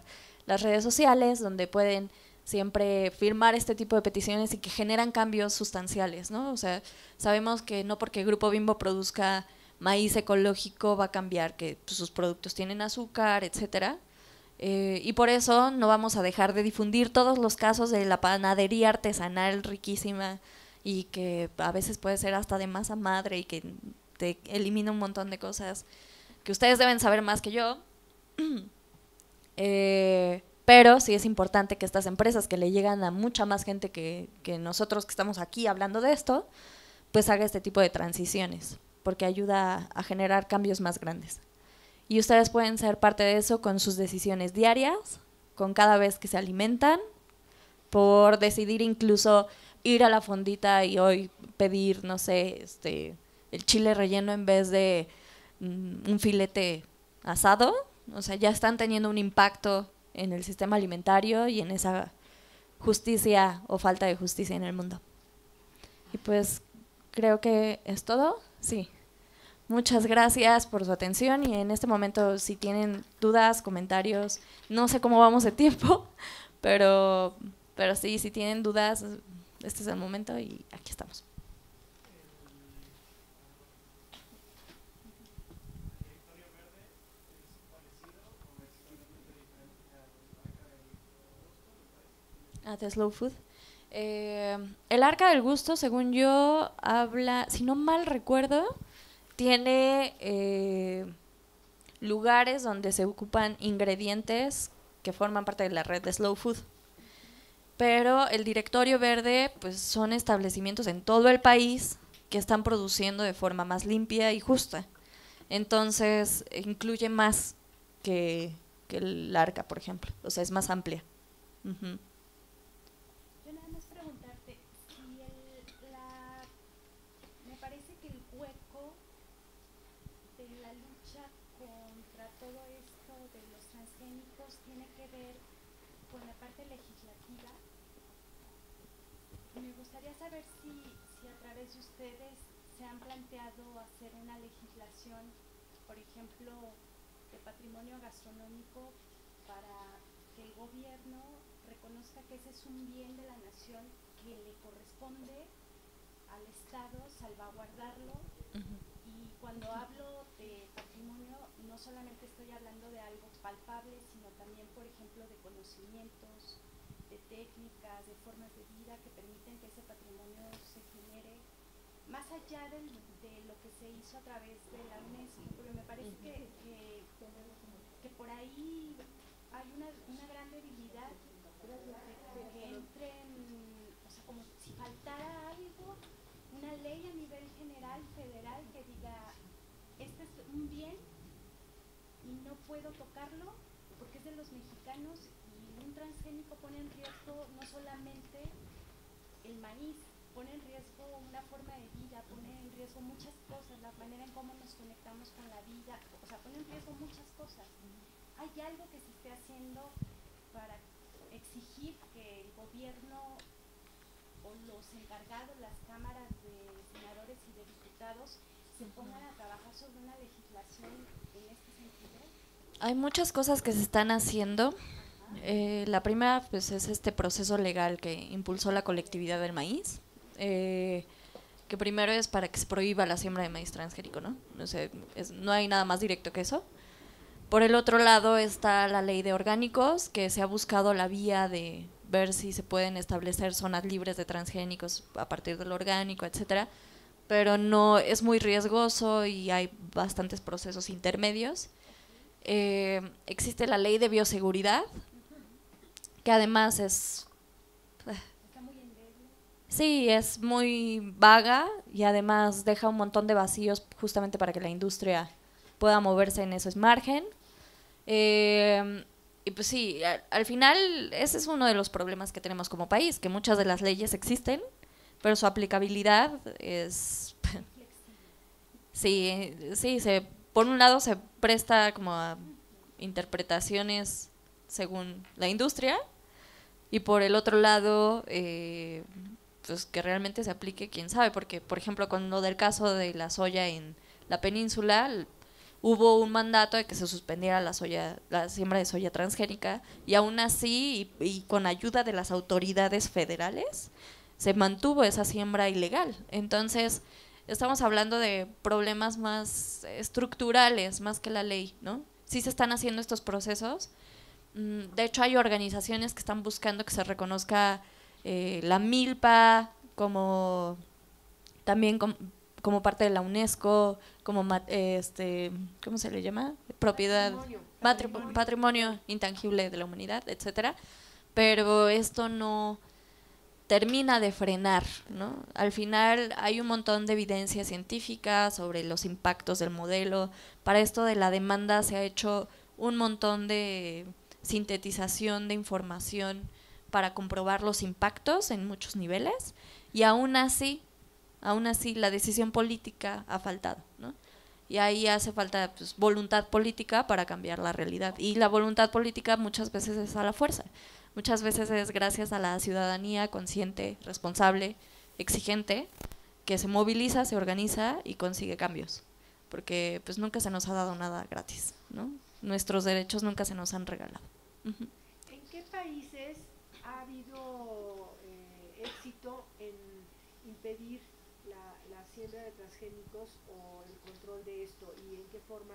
las redes sociales, donde pueden siempre firmar este tipo de peticiones y que generan cambios sustanciales, ¿no? O sea, sabemos que no porque Grupo Bimbo produzca maíz ecológico va a cambiar que pues, sus productos tienen azúcar, etcétera. Y por eso no vamos a dejar de difundir todos los casos de la panadería artesanal riquísima y que a veces puede ser hasta de masa madre y que te elimina un montón de cosas que ustedes deben saber más que yo. Pero sí es importante que estas empresas que le llegan a mucha más gente que nosotros que estamos aquí hablando de esto, pues haga este tipo de transiciones, porque ayuda a generar cambios más grandes. Y ustedes pueden ser parte de eso con sus decisiones diarias, con cada vez que se alimentan, por decidir incluso ir a la fondita y hoy pedir, no sé, el chile relleno en vez de un filete asado. O sea, ya están teniendo un impacto en el sistema alimentario y en esa justicia o falta de justicia en el mundo. Y pues creo que es todo. Sí. Muchas gracias por su atención y en este momento si tienen dudas, comentarios, no sé cómo vamos de tiempo, pero sí, si tienen dudas, este es el momento y aquí estamos. The Slow Food. El Arca del Gusto, según yo, habla, si no mal recuerdo, tiene lugares donde se ocupan ingredientes que forman parte de la red de Slow Food. Pero el Directorio Verde, pues son establecimientos en todo el país que están produciendo de forma más limpia y justa. Entonces, incluye más que el Arca, por ejemplo. O sea, es más amplia. Uh-huh. Me parece que el hueco de la lucha contra todo esto de los transgénicos tiene que ver con la parte legislativa. Me gustaría saber si a través de ustedes se han planteado hacer una legislación, por ejemplo, de patrimonio gastronómico para que el gobierno reconozca que ese es un bien de la nación que le corresponde al Estado salvaguardarlo. Y cuando hablo de patrimonio no solamente estoy hablando de algo palpable, sino también, por ejemplo, de conocimientos, de técnicas, de formas de vida que permiten que ese patrimonio se genere más allá de lo que se hizo a través de la UNESCO, porque me parece que por ahí hay una gran debilidad de que entren, o sea, como si faltara algo, una ley a nivel general, federal, que diga, este es un bien y no puedo tocarlo porque es de los mexicanos, y un transgénico pone en riesgo no solamente el maíz, pone en riesgo una forma de vida, pone en riesgo muchas cosas, la manera en cómo nos conectamos con la vida, o sea, pone en riesgo muchas cosas. ¿Hay algo que se esté haciendo para exigir que el gobierno o los encargados, las cámaras de senadores y de diputados, se pongan a trabajar sobre una legislación en este sentido? Hay muchas cosas que se están haciendo. La primera, pues, es este proceso legal que impulsó la colectividad del maíz, que primero es para que se prohíba la siembra de maíz transgénico, ¿no? O sea, no hay nada más directo que eso. Por el otro lado está la ley de orgánicos, que se ha buscado la vía de ver si se pueden establecer zonas libres de transgénicos a partir del orgánico, etcétera, pero no, es muy riesgoso y hay bastantes procesos intermedios. Existe la ley de bioseguridad, que además es sí, es muy vaga y además deja un montón de vacíos justamente para que la industria pueda moverse en ese margen. Y pues sí, al final ese es uno de los problemas que tenemos como país, que muchas de las leyes existen, pero su aplicabilidad es sí, por un lado se presta como a interpretaciones según la industria, y por el otro lado pues que realmente se aplique, quién sabe, porque por ejemplo con lo del caso de la soya en la península, hubo un mandato de que se suspendiera la siembra de soya transgénica, y aún así, y con ayuda de las autoridades federales, se mantuvo esa siembra ilegal. Entonces, estamos hablando de problemas más estructurales, más que la ley, ¿no? Sí se están haciendo estos procesos. De hecho, hay organizaciones que están buscando que se reconozca la milpa como también como parte de la UNESCO, como ¿cómo se le llama? Propiedad, patrimonio intangible de la humanidad, etcétera. Pero esto no termina de frenar, ¿no? Al final hay un montón de evidencia científica sobre los impactos del modelo. Para esto de la demanda se ha hecho un montón de sintetización de información para comprobar los impactos en muchos niveles, y aún así la decisión política ha faltado, ¿no? Y ahí hace falta, pues, voluntad política para cambiar la realidad, y la voluntad política muchas veces es a la fuerza, muchas veces es gracias a la ciudadanía consciente, responsable, exigente, que se moviliza, se organiza y consigue cambios, porque pues nunca se nos ha dado nada gratis, ¿no? Nuestros derechos nunca se nos han regalado. ¿En qué países ha habido éxito en impedir la siembra de transgénicos o el control de esto, y en qué forma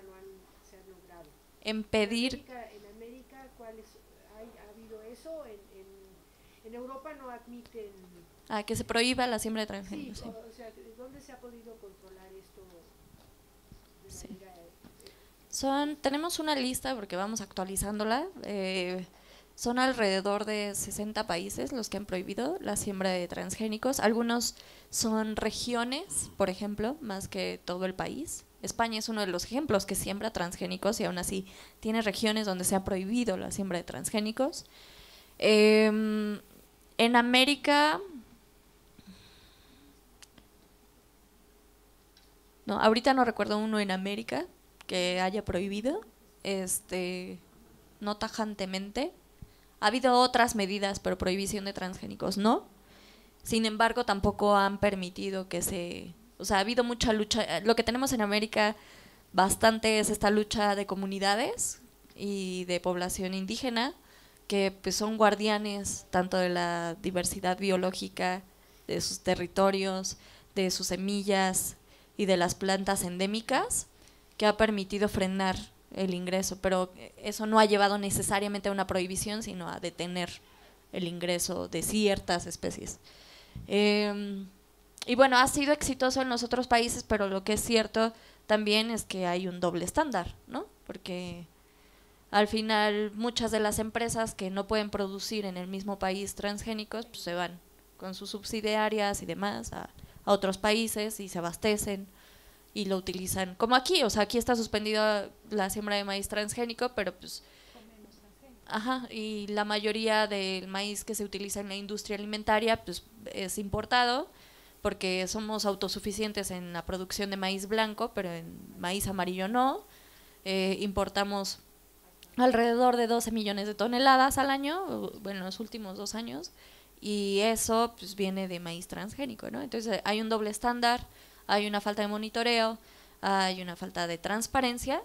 se ha logrado? Impedir. En América, ¿cuáles ha habido eso? En Europa no admiten. Que se prohíba la siembra de transgénicos. Sí, sí. O sea, ¿dónde se ha podido controlar esto de manera? Tenemos una lista porque vamos actualizándola. Son alrededor de 60 países los que han prohibido la siembra de transgénicos. Algunos son regiones, por ejemplo, más que todo el país. España es uno de los ejemplos que siembra transgénicos y aún así tiene regiones donde se ha prohibido la siembra de transgénicos. En América, no, ahorita no recuerdo uno en América que haya prohibido, no tajantemente. Ha habido otras medidas, pero prohibición de transgénicos no. Sin embargo, tampoco han permitido o sea, ha habido mucha lucha. Lo que tenemos en América bastante es esta lucha de comunidades y de población indígena, que pues son guardianes tanto de la diversidad biológica, de sus territorios, de sus semillas y de las plantas endémicas, que ha permitido frenar el ingreso, pero eso no ha llevado necesariamente a una prohibición, sino a detener el ingreso de ciertas especies. Y bueno, ha sido exitoso en los otros países, pero lo que es cierto también es que hay un doble estándar, ¿no? Porque al final muchas de las empresas que no pueden producir en el mismo país transgénicos, pues se van con sus subsidiarias y demás a otros países y se abastecen y lo utilizan como aquí. O sea, aquí está suspendida la siembra de maíz transgénico, pero pues y la mayoría del maíz que se utiliza en la industria alimentaria pues es importado, porque somos autosuficientes en la producción de maíz blanco, pero en maíz amarillo no. Importamos alrededor de 12 millones de toneladas al año, bueno, en los últimos 2 años, y eso pues viene de maíz transgénico, ¿no? Entonces hay un doble estándar, hay una falta de monitoreo, hay una falta de transparencia,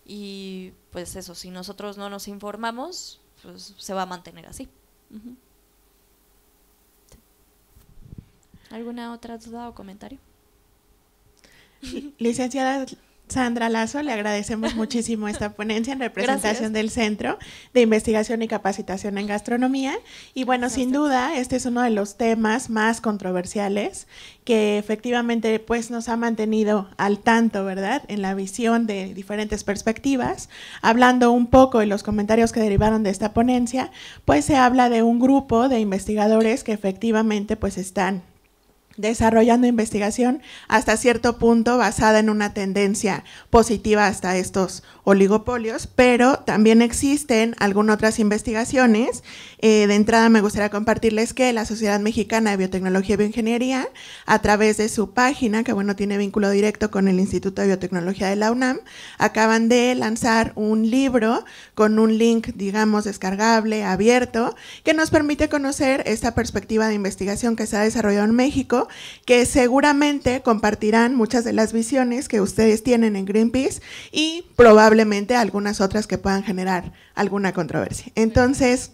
y pues eso, si nosotros no nos informamos, pues se va a mantener así. ¿Alguna otra duda o comentario? Licenciada Sandra Lazo, le agradecemos muchísimo esta ponencia en representación del Centro de Investigación y Capacitación en Gastronomía. Y bueno, sin duda, este es uno de los temas más controversiales que efectivamente pues nos ha mantenido al tanto, ¿verdad?, en la visión de diferentes perspectivas. Hablando un poco de los comentarios que derivaron de esta ponencia, pues se habla de un grupo de investigadores que efectivamente pues están desarrollando investigación hasta cierto punto basada en una tendencia positiva hasta estos oligopolios, pero también existen algunas otras investigaciones. De entrada me gustaría compartirles que la Sociedad Mexicana de Biotecnología y Bioingeniería, a través de su página, que bueno, tiene vínculo directo con el Instituto de Biotecnología de la UNAM, acaban de lanzar un libro con un link, digamos, descargable, abierto, que nos permite conocer esta perspectiva de investigación que se ha desarrollado en México, que seguramente compartirán muchas de las visiones que ustedes tienen en Greenpeace y probablemente algunas otras que puedan generar alguna controversia. Entonces,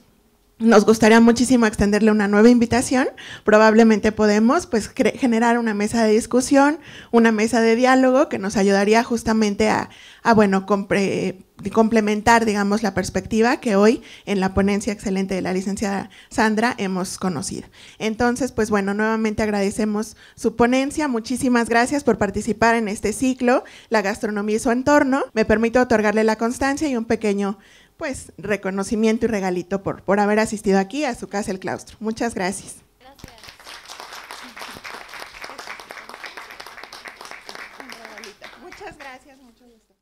nos gustaría muchísimo extenderle una nueva invitación. Probablemente podemos pues generar una mesa de discusión, una mesa de diálogo que nos ayudaría justamente a complementar, digamos, la perspectiva que hoy en la ponencia excelente de la licenciada Sandra hemos conocido. Entonces, pues bueno, nuevamente agradecemos su ponencia. Muchísimas gracias por participar en este ciclo, La gastronomía y su entorno. Me permito otorgarle la constancia y un pequeño pues reconocimiento y regalito por haber asistido aquí a su casa El Claustro. Muchas gracias. Muchas gracias, mucho gusto.